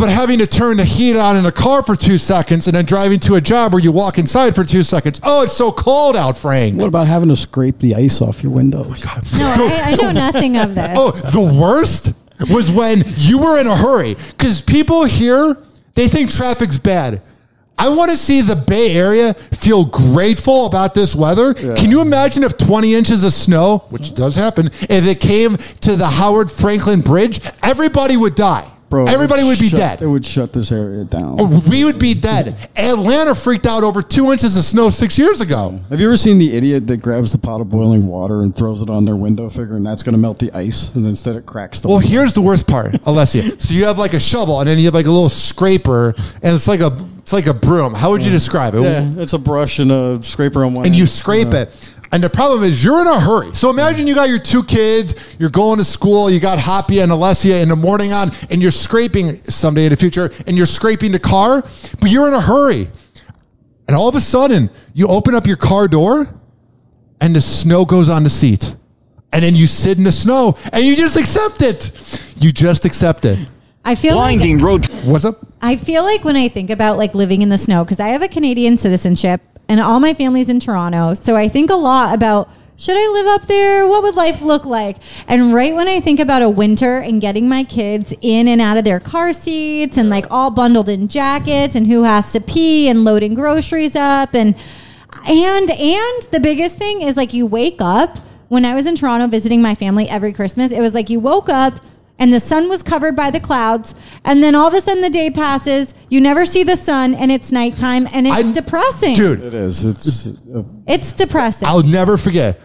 having to turn the heat on in a car for 2 seconds and then driving to a job where you walk inside for 2 seconds. Oh, it's so cold out, Frank. What about having to scrape the ice off your windows? Oh my God. No, I know nothing of this. Oh, the worst was when you were in a hurry. Because people here, they think traffic's bad. I want to see the Bay Area feel grateful about this weather. Yeah. Can you imagine if 20 inches of snow, which does happen, if it came to the Howard Franklin Bridge, everybody would die. Bro, everybody would be dead. It would shut this area down. Oh, we would be dead. Atlanta freaked out over 2 inches of snow 6 years ago. Have you ever seen the idiot that grabs the pot of boiling water and throws it on their window, figuring that's going to melt the ice, and instead it cracks the window? Here's the worst part, Allessia. So you have like a shovel, and then you have like a little scraper, and it's like a broom. How would you describe it? Yeah, it's a brush and a scraper on one and end. You scrape it. And the problem is you're in a hurry. So imagine you got your 2 kids, you're going to school, you got Hoppe and Allessia in the morning on, and you're scraping someday in the future, and you're scraping the car, but you're in a hurry. And all of a sudden, you open up your car door, and the snow goes on the seat. And then you sit in the snow, and you just accept it. You just accept it. I feel blinding road. What's up? I feel like when I think about like living in the snow, because I have a Canadian citizenship and all my family's in Toronto. So I think a lot about, should I live up there? What would life look like? And right when I think about a winter and getting my kids in and out of their car seats and like all bundled in jackets and who has to pee and loading groceries up and the biggest thing is like you wake up. When I was in Toronto visiting my family every Christmas, it was like you woke up and the sun was covered by the clouds, and then all of a sudden the day passes, you never see the sun, and it's nighttime, and it's depressing. Dude. It is. It's depressing. I'll never forget.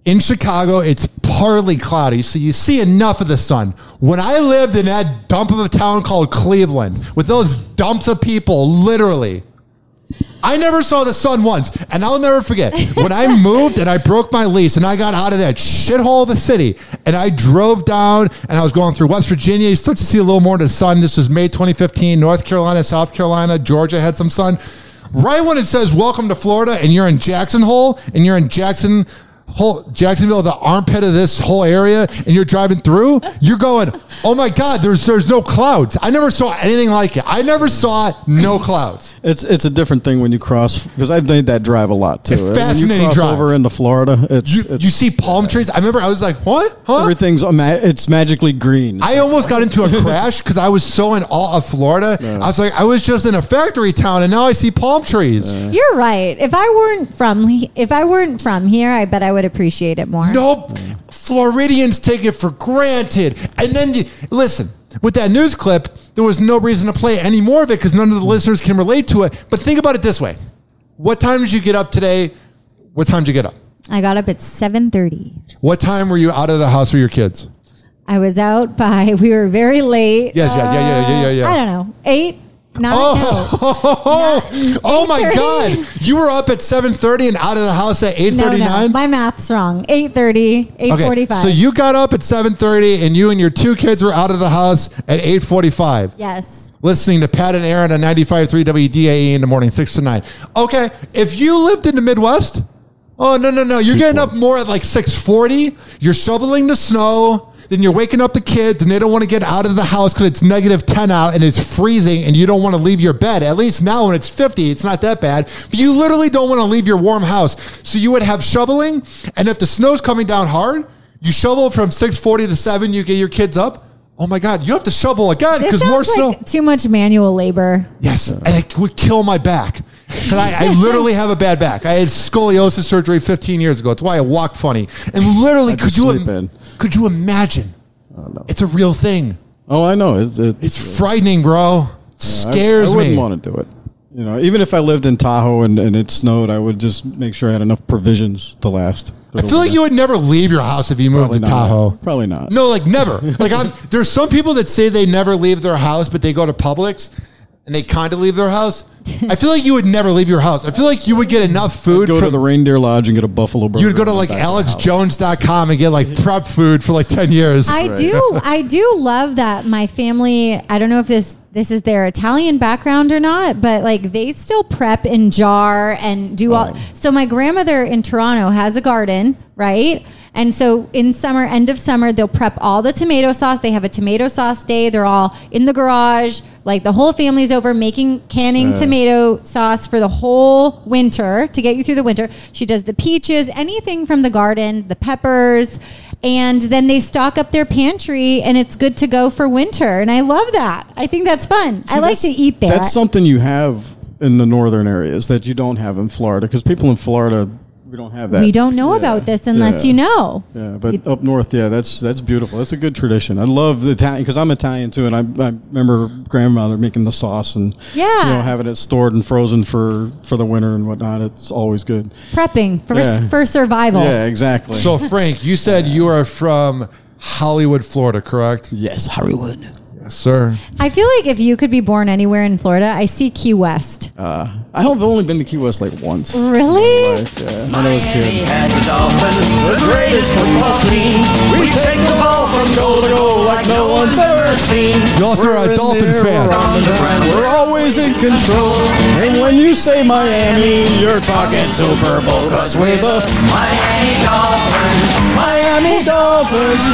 In Chicago, it's partly cloudy, so you see enough of the sun. When I lived in that dump of a town called Cleveland, with those dumps of people, literally, I never saw the sun once. And I'll never forget, when I moved and I broke my lease and I got out of that shithole of a city and I drove down and I was going through West Virginia, you start to see a little more of the sun. This was May 2015, North Carolina, South Carolina, Georgia had some sun. Right when it says, welcome to Florida, and you're in Jackson Hole and you're in Jacksonville, the armpit of this whole area, and you're driving through, you're going, oh my God, there's no clouds. I never saw anything like it. I never saw no clouds. It's a different thing when you cross, because I've made that drive a lot too. It's fascinating when you cross drive. over into Florida. You see palm trees. I remember I was like, what? Huh? Everything's it's magically green. I almost got into a crash because I was so in awe of Florida. Yeah. I was like, I was just in a factory town, and now I see palm trees. You're right. If I weren't from here, I bet I would appreciate it more. Nope. Floridians take it for granted. And then, listen, with that news clip, there was no reason to play any more of it because none of the listeners can relate to it. But think about it this way. What time did you get up today? What time did you get up? I got up at 7:30. What time were you out of the house with your kids? I was out we were very late. Yes, yeah. I don't know, 8. Oh my God! You were up at 7:30 and out of the house at 8:39. No, my math's wrong. 8:30, 8:45. Okay, so you got up at 7:30 and you and your 2 kids were out of the house at 8:45. Yes. Listening to Pat and Aaron on 95.3 WDAE in the morning, 6 to 9. Okay, if you lived in the Midwest, no, you're getting up more at like 6:40. You're shoveling the snow. Then you're waking up the kids and they don't want to get out of the house because it's -10 out and it's freezing and you don't want to leave your bed. At least now when it's 50, it's not that bad. But you literally don't want to leave your warm house. So you would have shoveling, and if the snow's coming down hard, you shovel from 6:40 to 7, you get your kids up. Oh my God, you have to shovel again because more snow. Like too much manual labor. Yes, and it would kill my back. Because I literally have a bad back. I had scoliosis surgery 15 years ago. It's why I walk funny. And literally, could you imagine? Oh, no. It's a real thing. Oh, I know. It's frightening, bro. It scares me. I wouldn't want to do it. You know, even if I lived in Tahoe and it snowed, I would just make sure I had enough provisions to last. I feel like you would never leave your house if you moved to Tahoe. Probably not. No, like never. There's some people that say they never leave their house, but they go to Publix and they kind of leave their house. I feel like you would never leave your house. I feel like you would get enough food. Go to the Reindeer Lodge and get a buffalo burger. You would go to like AlexJones.com and get like prep food for like 10 years. I do love that my family, I don't know if this is their Italian background or not, but like they still prep and jar and do all. So my grandmother in Toronto has a garden, right? And so in summer, end of summer, they'll prep all the tomato sauce. They have a tomato sauce day. They're all in the garage. Like the whole family's over canning tomato sauce for the whole winter to get you through the winter. She does the peaches, anything from the garden, the peppers. And then they stock up their pantry and it's good to go for winter. And I love that. I think that's fun. I like to eat there. That's something you have in the northern areas that you don't have in Florida, because people in Florida, we don't have that. We don't know about this unless you know. Yeah, but up north, that's beautiful. That's a good tradition. I love the Italian, because I'm Italian too, and I remember grandmother making the sauce and having it stored and frozen for the winter and whatnot. It's always good. Prepping for survival. Yeah, exactly. So Frank, you said you are from Hollywood, Florida, correct? Yes, Hollywood. Yes, sir. I feel like if you could be born anywhere in Florida, I see Key West. I've only been to Key West like once. Really? In my life, yeah. When I was a kid. The greatest football team. We take the ball from goal to goal like no one's ever seen. You also are a Dolphins fan. We're always in control. And when you say Miami, you're talking Super Bowl, because we're the Miami Dolphins. Miami Dolphins.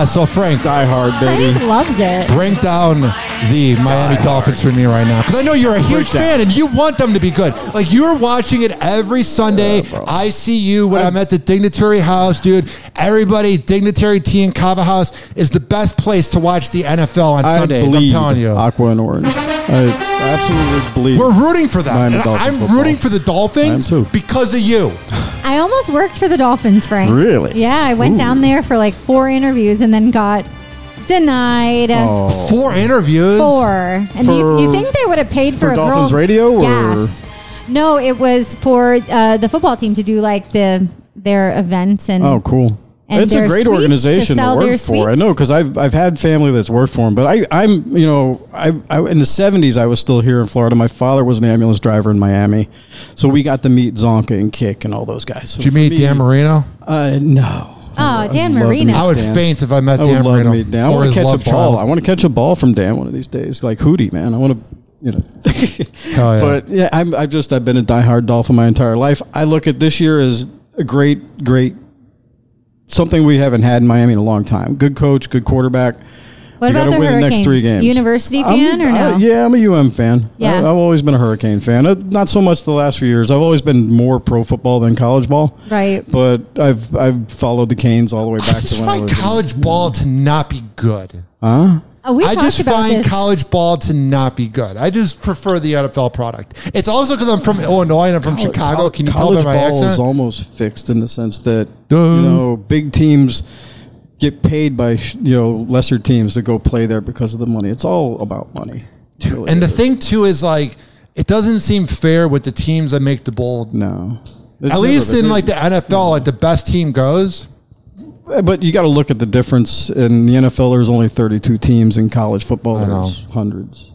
So Frank, Die Hard, baby. Frank loves it. Break down the Miami Dolphins for me right now, because I know you're a huge fan and you want them to be good. Like, you're watching it every Sunday. I see you when I'm at the Dignitary House, dude. Everybody, Dignitary Tea and Kava House is the best place to watch the NFL on Sundays. I'm telling you, aqua and orange. I absolutely believe. We're rooting for them. And I'm rooting for the Dolphins because of you. I almost worked for the Dolphins, Frank. Really? Yeah, I went down there for like 4 interviews and then got denied. 4 interviews? 4. And you think they would have paid for a Dolphins girl's radio? gas. No, it was for the football team to do like their events and. Oh, cool. And it's a great organization to work for. I know, because I've had family that's worked for them. But I'm in the 70s, I was still here in Florida. My father was an ambulance driver in Miami, so we got to meet Zonka and Kick and all those guys. So did you meet Dan Marino? Oh, No. Dan Marino. I would faint if I met Dan Marino. I want to catch a ball. I want to catch a ball from Dan one of these days, like Hootie, man. I want to, Hell yeah. But yeah, I've been a diehard Dolphin my entire life. I look at this year as a great. Something we haven't had in Miami in a long time. Good coach, good quarterback. What about the Hurricanes? Next 3 games. University fan or no? Yeah, I'm a UM fan. Yeah. I've always been a Hurricane fan. Not so much the last few years. I've always been more pro football than college ball. Right. But I've followed the Canes all the way back I just to when I find was college ball to not be good. Huh? I just find college ball to not be good. I just prefer the NFL product. It's also because I'm from Illinois and I'm from Chicago. Can you tell by my accent? College ball is almost fixed in the sense that big teams get paid by lesser teams to go play there because of the money. It's all about money. Really and the thing too is like it doesn't seem fair with the teams that make the bowl. No, at least in like the NFL, like the best team goes. But you got to look at the difference. In the NFL, there's only 32 teams. In college football, there's hundreds.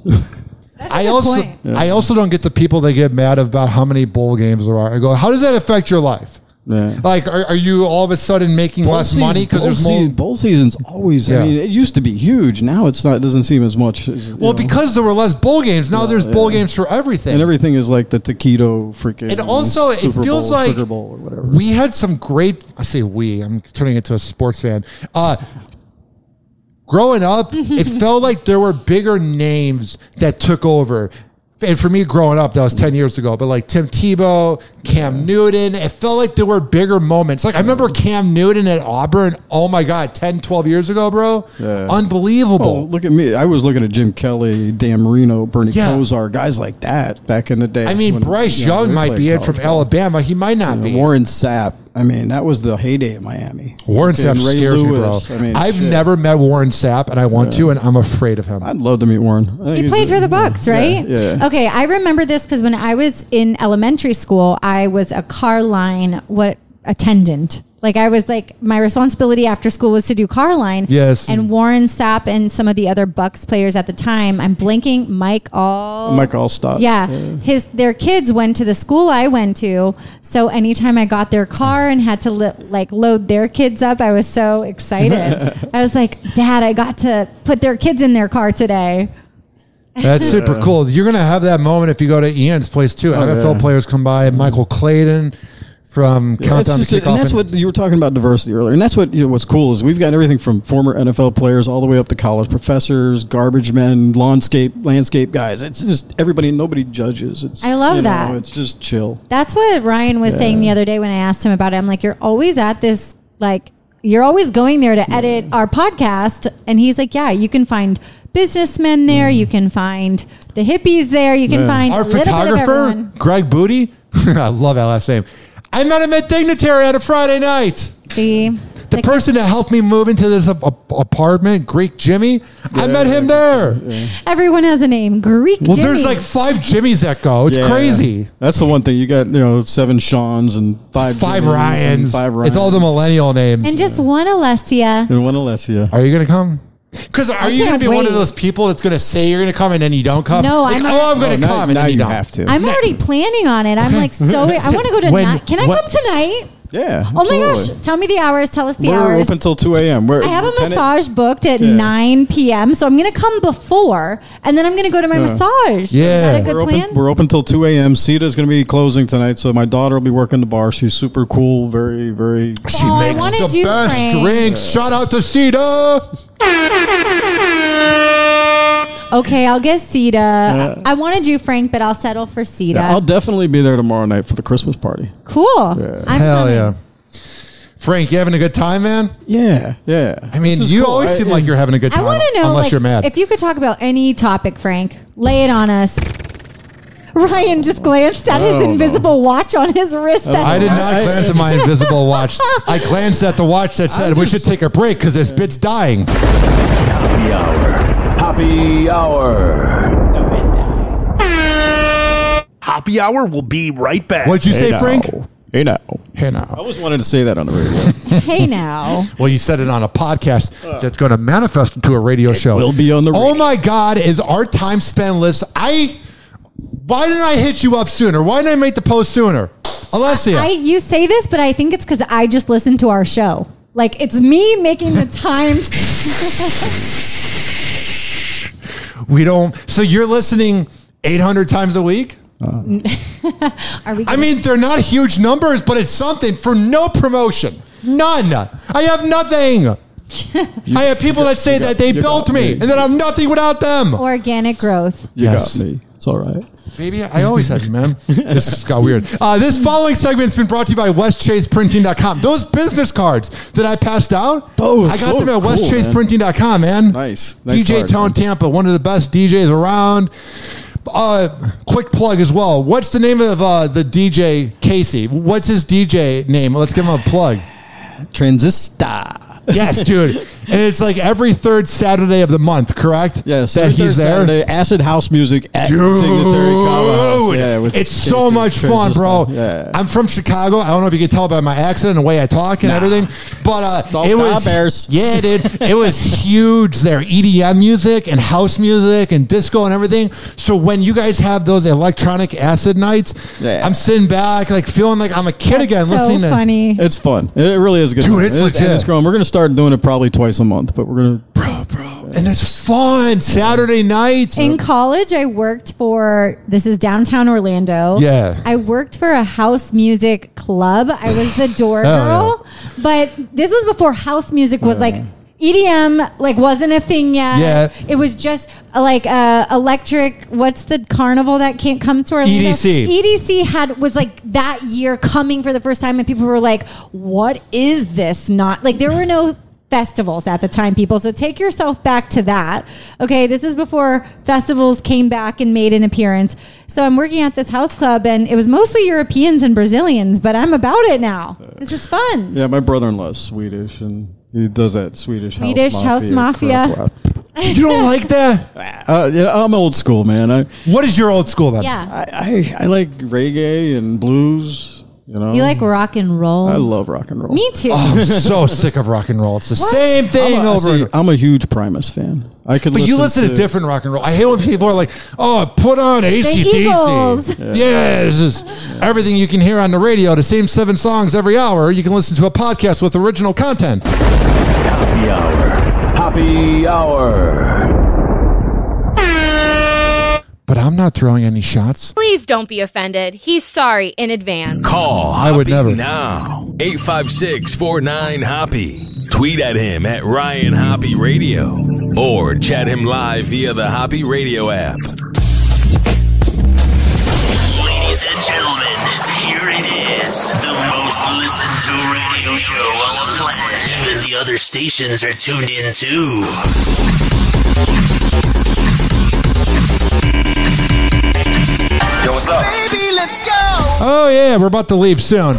I also don't get the people that get mad about how many bowl games there are. I go, how does that affect your life? Yeah. Like, are you all of a sudden making less money because there's more? Bowl season's always. I mean, it used to be huge. Now it's not. It doesn't seem as much. Because there were less bowl games. Now there's bowl games for everything, and everything is like the taquito freaking. And also, it feels like Sugar Bowl or whatever. We had some great. I say we. I'm turning into a sports fan. Growing up, it felt like there were bigger names that took over. And for me, growing up, that was 10 years ago. But like Tim Tebow, Cam Newton, it felt like there were bigger moments. Like I remember Cam Newton at Auburn. Oh my God, 10, 12 years ago, bro. Yeah. Unbelievable. Oh, look at me. I was looking at Jim Kelly, Dan Marino, Bernie Kosar, guys like that back in the day. I mean, Bryce Young might be in from Alabama. He might not be. Warren Sapp. I mean, that was the heyday of Miami. Warren Sapp scares me, bro. I mean, I've never met Warren Sapp, and I want to, and I'm afraid of him. I'd love to meet Warren. He played for the Bucks, right? Yeah. Okay, I remember this because when I was in elementary school, I was a car line attendant. Like I was like, my responsibility after school was to do car line. Yes. And Warren Sapp and some of the other Bucks players at the time, I'm blanking, Mike Allstott. Yeah. Their kids went to the school I went to. So anytime I got their car and had to load their kids up, I was so excited. I was like, Dad, I got to put their kids in their car today. That's super cool. You're going to have that moment if you go to Ian's place too. NFL players come by, Michael Clayton from Countdown to Kickoff. And that's what you were talking about, diversity earlier. And that's what what's cool is we've got everything from former NFL players all the way up to college professors, garbage men, landscape guys. It's just everybody, nobody judges. I love that. It's just chill. That's what Ryan was saying the other day when I asked him about it. I'm like, you're always at this, like, you're always going there to edit our podcast. And he's like, yeah, you can find businessmen there. You can find the hippies there. You can find our a little photographer, bit of everyone. Greg Booty. I love that last name. I met him at Dignitary on a Friday night. See? The person that helped me move into this apartment, Greek Jimmy, I met him there. Yeah. Everyone has a name. Greek Jimmy. Well, there's like 5 Jimmys that go. It's crazy. That's the one thing. You got, 7 Seans and 5 Ryans. 5 Ryans. It's all the millennial names. And just one Allessia. And one Allessia. Are you going to come? Because are you going to be one of those people that's going to say you're going to come and then you don't come? No, I'm going to come and then you don't. Have to. I'm already planning on it. I'm like, I want to go tonight. Can I come tonight? Yeah. Oh my gosh. Tell me the hours. Tell us the hours. We're open until 2 a.m. I have a massage booked at 9 p.m. So I'm going to come before and then I'm going to go to my massage. Yeah. Is that a good plan? We're open until 2 a.m. Sita's going to be closing tonight. So my daughter will be working the bar. She's super cool. Very, very. She makes the best drinks. Shout out to Sita. Okay, I'll get Sita. I want to do Frank, but I'll settle for Sita. Yeah, I'll definitely be there tomorrow night for the Christmas party. Cool. Yeah. Hell yeah. Frank, you having a good time, man? Yeah. I mean, you always seem like you're having a good time. I want to know, unless you're mad. If you could talk about any topic, Frank, lay it on us. Ryan just glanced at his invisible watch on his wrist. I did not glance at my invisible watch. I glanced at the watch that said we should take a break because this bit's dying. Happy Hour. Happy Hour. Happy Hour will be right back. What'd you say, Frank? Hey now. I always wanted to say that on the radio. Hey now. Well, you said it on a podcast that's going to manifest into a radio show. Will be on the radio. Oh my God, is our time spent list. Why didn't I hit you up sooner? Why didn't I make the post sooner? Allessia. You say this, but I think it's because I just listened to our show. Like, it's me making the times. We don't. So you're listening 800 times a week? Are we? I mean, they're not huge numbers, but it's something for no promotion. None. I have nothing. I have people that say that they built me and that I'm nothing without them. Organic growth. You got me. It's all right. Baby, I always have you, man. This got weird. This following segment's been brought to you by westchaseprinting.com. Those business cards that I passed out, I got them at westchaseprinting.com, man. Nice DJ card, Tone man. Tampa, one of the best DJs around. Quick plug as well. What's the name of the DJ, Casey? What's his DJ name? Let's give him a plug. Transistor. Yes, dude. And it's like every third Saturday of the month, correct? Yes. That he's there. Saturday, acid house music at Dignitary Kava House. Yeah, it's so much fun, bro. Yeah. I'm from Chicago. I don't know if you can tell by my accent and the way I talk and everything, but it was yeah, dude. It was huge there. EDM music and house music and disco and everything. So when you guys have those electronic acid nights, I'm sitting back like feeling like I'm a kid again. So listening to funny. It's fun. It really is a good. Dude, time. it's legit. And it's growing. We're gonna start doing it probably twice a month, but we're gonna and it's fun. Saturday nights. In college, I worked for, this is downtown Orlando. Yeah. I worked for a house music club. I was the door girl, but this was before house music was like EDM, like wasn't a thing yet. Yeah. It was just like electric. What's the carnival that can't come to Orlando? EDC. EDC was like that year coming for the first time, and people were like, "What is this?" Not like there were no festivals at the time, people. So take yourself back to that. Okay, this is before festivals came back and made an appearance. So I'm working at this house club, and it was mostly Europeans and Brazilians, but I'm about it now. This is fun. Yeah, my brother-in-law is Swedish, and he does that Swedish house mafia. crap. You don't like that? I'm old school, man. What is your old school then? Yeah. I like reggae and blues. You know, You like rock and roll? I love rock and roll. Me too. Oh, I'm so sick of rock and roll. It's the same thing over. I'm a huge Primus fan. I could, but you listen to different rock and roll. I hate when people are like, "Oh, put on AC/DC." Yeah, this is everything you can hear on the radio. The same 7 songs every hour. You can listen to a podcast with original content. Hoppe Hour. Hoppe Hour. But I'm not throwing any shots. Please don't be offended. He's sorry in advance. Call I would Hoppe never. now. 856-49-HOPPE. Tweet at him at Ryan Hoppe Radio. Or chat him live via the Hoppe Radio app. Ladies and gentlemen, here it is. The most listened to radio show on the planet. Even the other stations are tuned in too. Yo, what's up? Baby, let's go. Oh yeah, we're about to leave soon.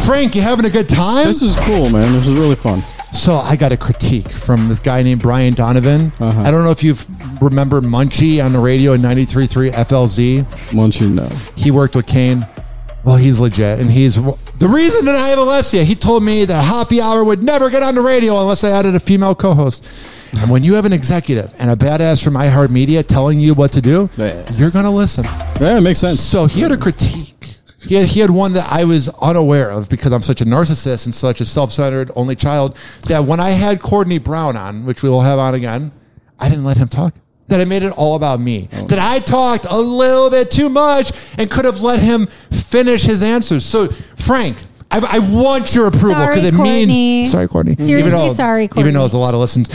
Frank, you having a good time? This is cool, man. This is really fun. So I got a critique from this guy named Brian Donovan. I don't know if you remember Munchie on the radio in 93.3 FLZ. Munchie, no. He worked with Kane. Well, he's legit. And he's the reason that I have Allessia. He told me that Hoppe Hour would never get on the radio unless I added a female co-host. And when you have an executive and a badass from iHeartMedia telling you what to do, you're going to listen. Yeah, it makes sense. So he had a critique. He had one that I was unaware of because I'm such a narcissist and such a self-centered only child that when I had Courtney Brown on, which we will have on again, I didn't let him talk. That I made it all about me. That I talked a little bit too much and could have let him finish his answers. So, Frank, I want your approval because it means... Sorry, Courtney. Seriously, sorry, Courtney. Even though it's a lot of listens.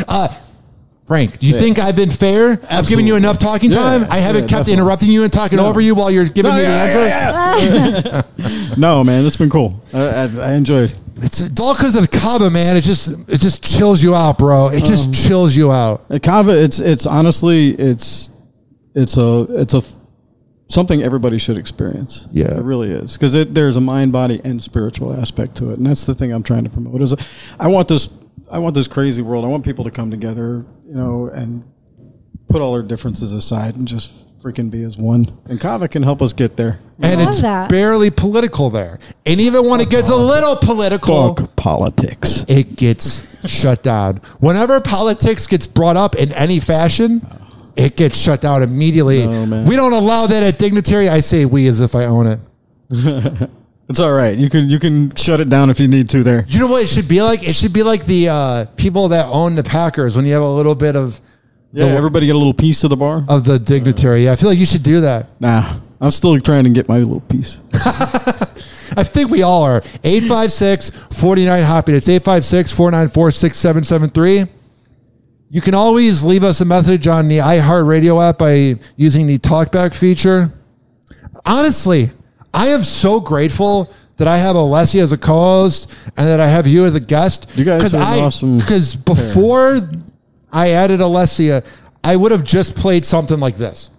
Frank, do you think I've been fair? Absolutely. I've given you enough talking time? I haven't kept interrupting you and talking over you while you're giving me the answer? No, man, it's been cool. I enjoyed it. It's all because of the Kava, man. It just chills you out, bro. It just chills you out. Kava, it's honestly, it's a something everybody should experience. Yeah, it really is, because there's a mind, body, and spiritual aspect to it, and that's the thing I'm trying to promote. I want this crazy world. I want people to come together, and put all their differences aside and just freaking be as one. And Kava can help us get there. And it's barely political there. And even when it gets a little political, fuck politics. It gets shut down. Whenever politics gets brought up in any fashion, it gets shut down immediately. Oh, man. We don't allow that at Dignitary. I say we as if I own it. It's all right. You can shut it down if you need to there. You know what it should be like? It should be like the people that own the Packers when you have a little bit of... everybody get a little piece of the bar? Of the Dignitary. Yeah, I feel like you should do that. Nah, I'm still trying to get my little piece. I think we all are. 856-49-HOPPE. It's 856-494-6773. You can always leave us a message on the iHeartRadio app by using the talkback feature. Honestly, I am so grateful that I have Allessia as a co-host and that I have you as a guest. You guys are awesome. Because before I added Allessia, I would have just played something like this.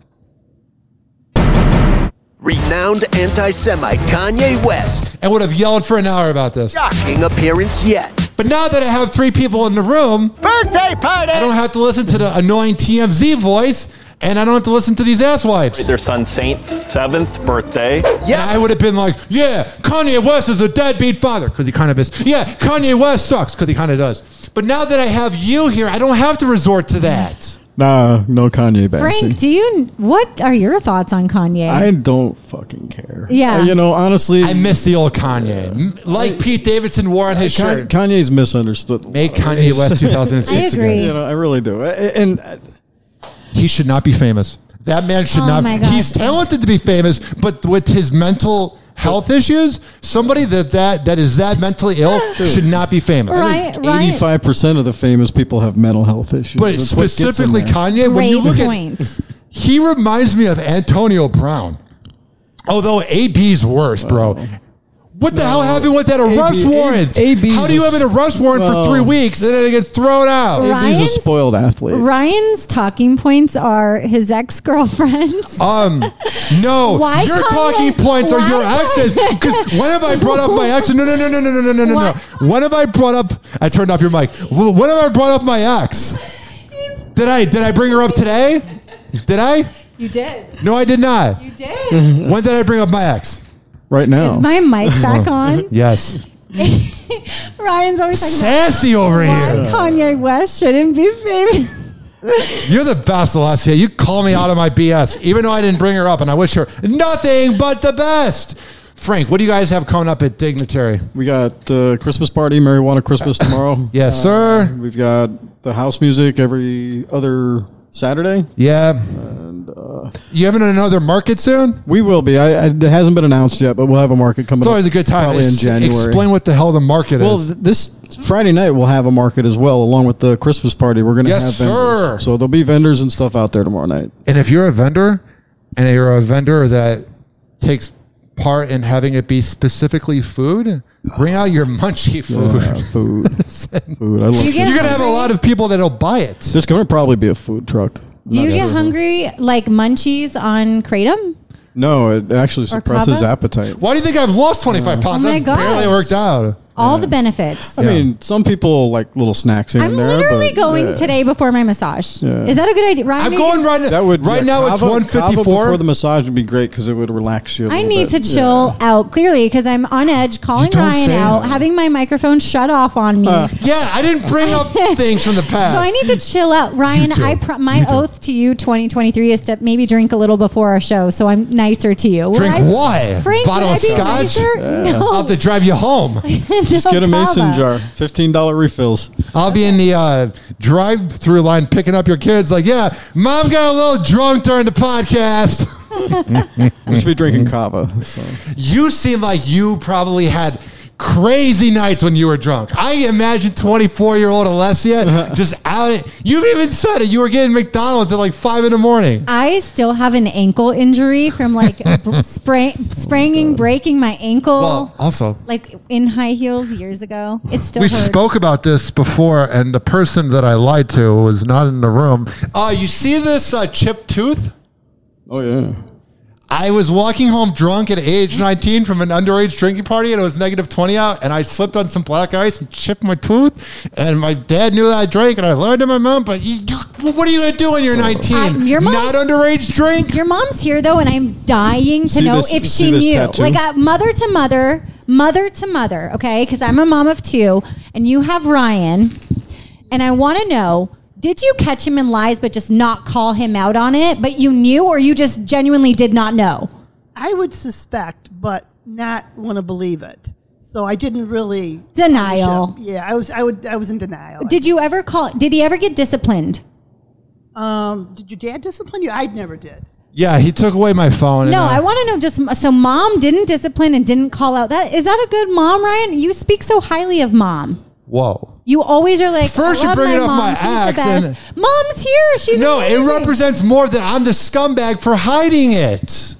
Renowned anti-Semite Kanye West. And would have yelled for an hour about this. Shocking appearance yet. But now that I have 3 people in the room, birthday party! I don't have to listen to the annoying TMZ voice, and I don't have to listen to these asswipes. Their son Saint's 7th birthday. Yeah, I would have been like, yeah, Kanye West is a deadbeat father, because he kind of is. Yeah, Kanye West sucks, because he kind of does. But now that I have you here, I don't have to resort to that. Nah, no Kanye bashing. Frank, what are your thoughts on Kanye? I don't fucking care. Yeah. Honestly. I miss the old Kanye. Like Pete Davidson wore on his shirt. Kanye's misunderstood. Make Kanye West 2006 I agree. again. I really do. And he should not be famous. That man should not be. He's talented to be famous, but with his mental health issues, somebody that is that mentally ill should not not be famous. Right. 85% of the famous people have mental health issues. But specifically Kanye, when you look at, he reminds me of Antonio Brown. Although AB's worse, bro. What the hell happened with that arrest warrant? How do you have an arrest warrant for 3 weeks and then it gets thrown out? AB's a spoiled athlete. Ryan's talking points are his ex-girlfriends. No. Your talking points are your exes. Because when have I brought up my ex? No. When have I brought up... I turned off your mic. When have I brought up my ex? Did I bring her up today? Did I? You did. No, I did not. You did. When did I bring up my ex? right now. Is my mic back on? Yes. Ryan's always talking Sassy about over why here. Kanye West shouldn't be famous. You're the best, Allessia. You call me out of my BS, even though I didn't bring her up, and I wish her nothing but the best. Frank, what do you guys have coming up at Dignitary? We got the Christmas party, Marijuana Christmas tomorrow. Yes, sir. We've got the house music every other Saturday. Yeah. And you having another market soon? We will be. It hasn't been announced yet, but we'll have a market coming up. It's always a good time. Probably in January. Explain what the hell the market Well, is. this Friday night we'll have a market as well, along with the Christmas party. We're going to have vendors. Sir. So there'll be vendors and stuff out there tomorrow night. And if you're a vendor, and you're a vendor that takes part in having it be specifically food, bring out your munchie food. Yeah, food. Food. I love food. You're going to have a lot of people that'll buy it. There's going to probably be a food truck. Do you get hungry like munchies on kratom? No, it actually suppresses appetite. Why do you think I've lost 25 pounds? Oh my That barely gosh. worked out. All the benefits. I mean, some people like little snacks in I'm there. literally but, going today before my massage. Yeah. Is that a good idea? Ryan, I'm going right now. That would right now it's Kava 154. before the massage would be great because it would relax you. I need to chill out clearly because I'm on edge, calling don't Ryan say out, that. having my microphone shut off on me. Yeah, I didn't bring up things from the past. So I need to chill out. Ryan, my oath to you 2023 is to maybe drink a little before our show so I'm nicer to you. Drink what? Frank, Bottle of would I be scotch? nicer? No. I'll have to drive you home. Just get a mason jar. $15 refills. I'll be in the drive-through line picking up your kids like, yeah, Mom got a little drunk during the podcast. We should be drinking kava. So. You seem like you probably had crazy nights when you were drunk. I imagine 24-year-old Allessia just out it. You've even said it. You were getting McDonald's at like 5 in the morning. I still have an ankle injury from like breaking my ankle. Well, also, like in high heels years ago. It still we hurts. spoke about this before, and the person that I lied to was not in the room. You see this chipped tooth? Oh, yeah. I was walking home drunk at age 19 from an underage drinking party, and it was negative 20 out, and I slipped on some black ice and chipped my tooth, and my dad knew that I drank, and I learned to my mom, but what are you going to do when you're 19? Your mom, not underage drink? Your mom's here, though, and I'm dying to know if she see this knew. tattoo? Like mother to mother, okay? Because I'm a mom of two, and you have Ryan, and I want to know, did you catch him in lies but just not call him out on it? But you knew, or you just genuinely did not know? I would suspect, but not want to believe it. So I didn't really denial. Yeah, I was in denial. Did you ever call? Did he ever get disciplined? Did your dad discipline you? I never did. Yeah, he took away my phone. No, I want to know just so mom didn't discipline and didn't call out. Is that a good mom, Ryan? You speak so highly of mom. Whoa. You always are like, first you bring it up my ex, and mom's here. She's amazing. It represents more than I'm the scumbag for hiding it.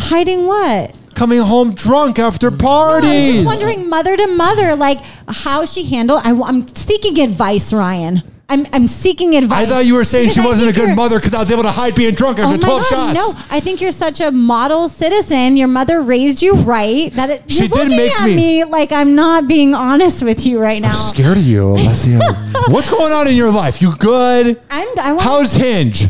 Hiding what? Coming home drunk after parties. No, I was just wondering, mother to mother, like how she handled. I'm seeking advice, Ryan. I'm seeking advice. I thought you were saying she wasn't a good mother because I was able to hide being drunk after 12 shots. No, I think you're such a model citizen. Your mother raised you right. She did make me like I'm not being honest with you right now. I'm scared of you, Allessia. What's going on in your life? You good? How's Hinge?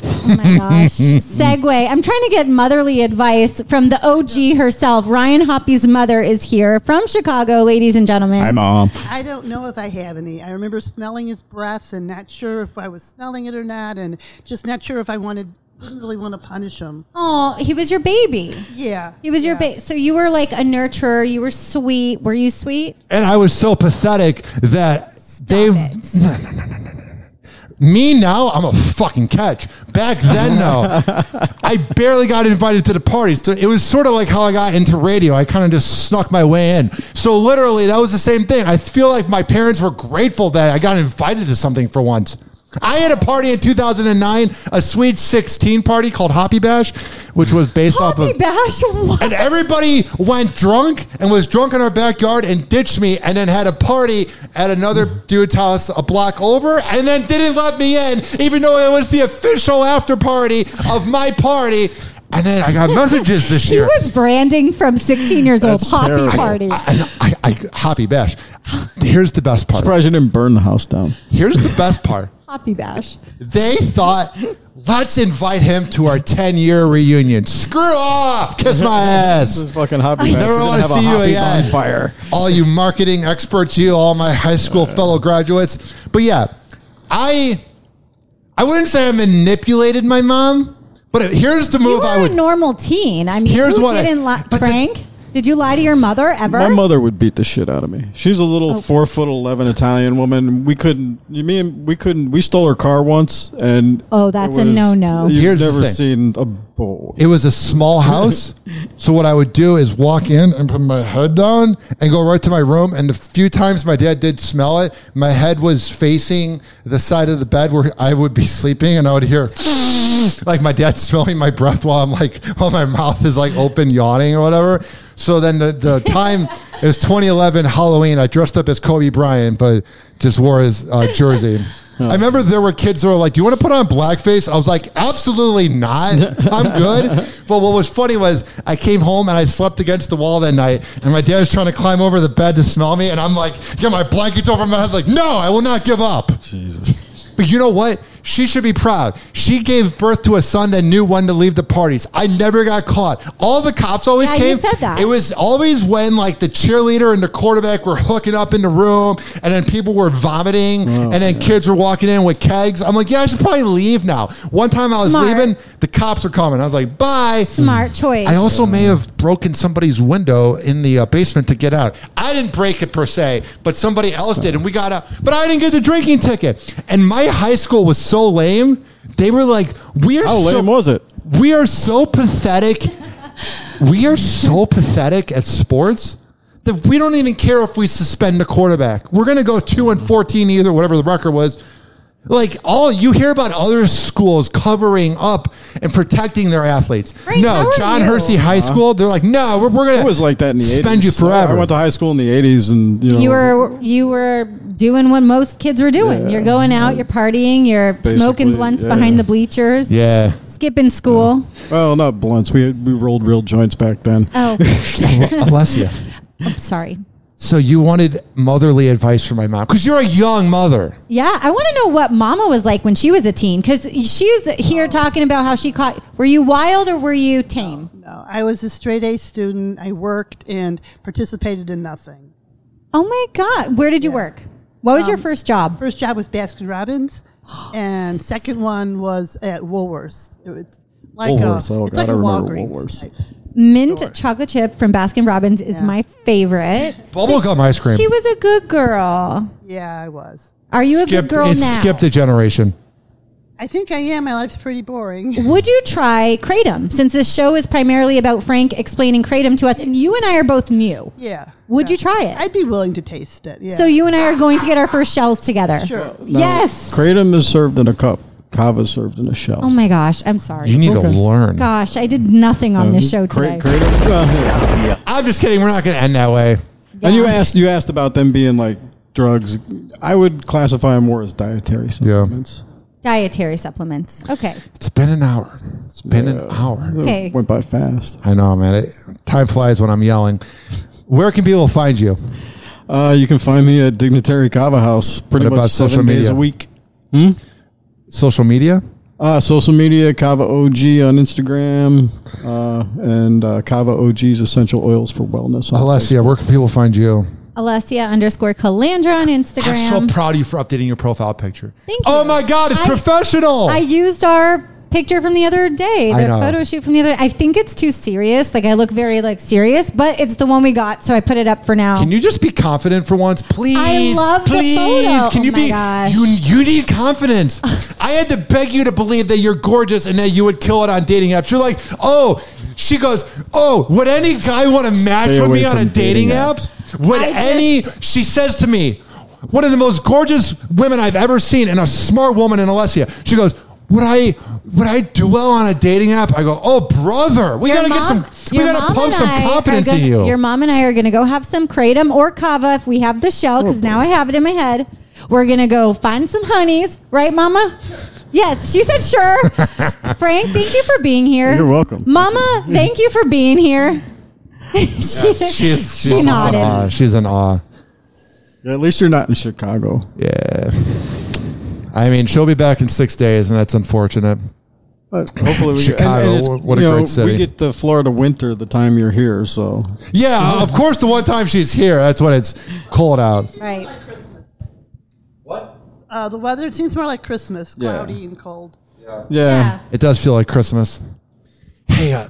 Oh my gosh. Segue. I'm trying to get motherly advice from the OG herself. Ryan Hoppe's mother is here from Chicago, ladies and gentlemen. Hi, Mom. I don't know if I have any. I remember smelling his breath and not sure if I was smelling it or not, and just not sure if I didn't really want to punish him. Oh, he was your baby. Yeah. He was your baby. So you were like a nurturer. You were sweet. Were you sweet? And I was so pathetic that No. Me now, I'm a fucking catch. Back then, no. I barely got invited to the parties. So it was sort of like how I got into radio. I kind of just snuck my way in. So literally, that was the same thing. I feel like my parents were grateful that I got invited to something for once. I had a party in 2009, a Sweet 16 party called Hoppe Bash, which was based off of... Hoppe Bash? What? And everybody went drunk and was drunk in our backyard and ditched me and then had a party at another dude's house a block over and then didn't let me in, even though it was the official after party of my party. And then I got messages this year. He was branding from 16 years old. Hoppe party. Hoppe Bash. Here's the best part. Surprised you didn't burn the house down. Here's the best part. Hoppe Bash. They thought, let's invite him to our 10-year reunion. Screw off! Kiss my ass! This is fucking Hoppe Bash. Never want to see you again. Bonfire. All you marketing experts, you, all my high school fellow graduates. But yeah, I wouldn't say I manipulated my mom, but here's the move I would. A normal teen. I mean, Here's who what didn't Frank? Did you lie to your mother ever? My mother would beat the shit out of me. She's a little 4'11" Italian woman. We stole her car once, and that's a no-no. Here's the never thing. seen a bowl. It was a small house, so what I would do is walk in and put my head down and go right to my room. And the few times my dad did smell it, my head was facing the side of the bed where I would be sleeping, and I would hear like my dad smelling my breath while my mouth is like open, yawning or whatever. So then the time it was 2011 Halloween. I dressed up as Kobe Bryant, but just wore his jersey. I remember there were kids that were like, "Do you want to put on blackface?" I was like, "Absolutely not. I'm good." But what was funny was I came home and I slept against the wall that night, and my dad was trying to climb over the bed to smell me, and I'm like, "Get my blankets over my head." Like, no, I will not give up. Jesus. But you know what? She should be proud. She gave birth to a son that knew when to leave the parties. I never got caught. All the cops always came. You said that. It was always when like the cheerleader and the quarterback were hooking up in the room, and then people were vomiting, and then kids were walking in with kegs. I'm like, yeah, I should probably leave now. One time I was leaving, the cops were coming. I was like, bye. Smart choice. I also may have broken somebody's window in the basement to get out. I didn't break it per se, but somebody else did, and we got out. But I didn't get the drinking ticket. And my high school was so lame. They were like, How lame was it? We are so pathetic. We are so pathetic at sports that we don't even care if we suspend the quarterback. We're going to go 2-14 either, whatever the record was. Like, all you hear about other schools covering up and protecting their athletes. Right, no, John Hersey High School, they're like, no, we're going to. It was like that in the 80s. Spend you forever. I went to high school in the 80s, and you were doing what most kids were doing. Yeah. You're going out, you're partying, you're smoking blunts behind the bleachers. Yeah. Skipping school. Well, not blunts. We rolled real joints back then. Oh. Alessia. I'm sorry. So you wanted motherly advice from my mom because you're a young mother. Yeah, I want to know what Mama was like when she was a teen, because she's here talking about how she caught. Were you wild or were you tame? No, I was a straight A student. I worked and participated in nothing. Oh my God! Where did you work? What was your first job? First job was Baskin Robbins, and second one was at Woolworths. It was like Woolworths. it's like a Walgreens. Mint chocolate chip from Baskin Robbins is my favorite. Bubblegum ice cream. She was a good girl. Yeah, I was. Are you a good girl now? Skipped a generation. I think I am. My life's pretty boring. Would you try kratom? Since this show is primarily about Frank explaining kratom to us, and you and I are both new. Yeah. Would you try it? I'd be willing to taste it. Yeah. So you and I are going to get our first shells together. Sure. Yes. Kratom is served in a cup. Kava is served in a shell. Oh my gosh, I'm sorry. You need to learn. Gosh, I did nothing on this show today. I'm just kidding. We're not going to end that way. And you asked about them being like drugs. I would classify them more as dietary supplements. Dietary supplements. Okay. It's been an hour. It's been an hour. Okay. Went by fast. I know, man. Time flies when I'm yelling. Where can people find you? You can find me at Dignitary Kava House. Pretty much social 7 days a week. Social media? Social media, Kava OG on Instagram, and Kava OG's Essential Oils for Wellness. Alessia, where can people find you? Allessia_Calandra on Instagram. I'm so proud of you for updating your profile picture. Thank you. Oh my God, it's professional. I used our picture from the other day, the photo shoot from the other day. I think it's too serious. Like, I look very serious, but it's the one we got, so I put it up for now. Can you just be confident for once, please? I love the photo. Can you be? Gosh. You need confidence. I had to beg you to believe that you're gorgeous and that you would kill it on dating apps. You're like, oh. She goes, oh, would any guy want to match with me on a dating app? She says to me, one of the most gorgeous women I've ever seen, and a smart woman in Allessia. She goes, would I do well on a dating app? I go, oh, brother, we gotta pump some confidence in you. Your mom and I are gonna go have some kratom or kava if we have the shell, because now I have it in my head. We're gonna go find some honeys, right, Mama? Yes, she said sure. Frank, thank you for being here. You're welcome. Mama, thank you for being here. She nodded. She's in awe. Yeah, at least you're not in Chicago. Yeah. I mean, she'll be back in 6 days, and that's unfortunate. But hopefully we Chicago, what a great city. We get the Florida winter the time you're here, so. Yeah, of course, the one time she's here, that's when it's cold out. Right. The weather seems more like Christmas, cloudy and cold. Yeah. It does feel like Christmas. Hey,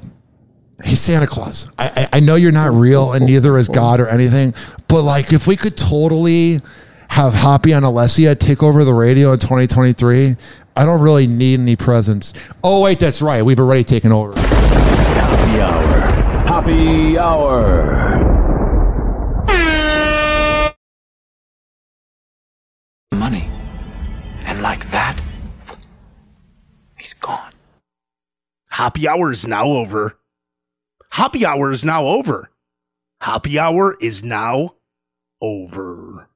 Santa Claus, I know you're not real and neither is God or anything, but like if we could totally have Hoppe and Allessia take over the radio in 2023, I don't really need any presents. Oh, wait, that's right. We've already taken over. Hoppe Hour. Hoppe Hour. Money. And like that, he's gone. Hoppe Hour is now over. Hoppe Hour is now over. Hoppe Hour is now over.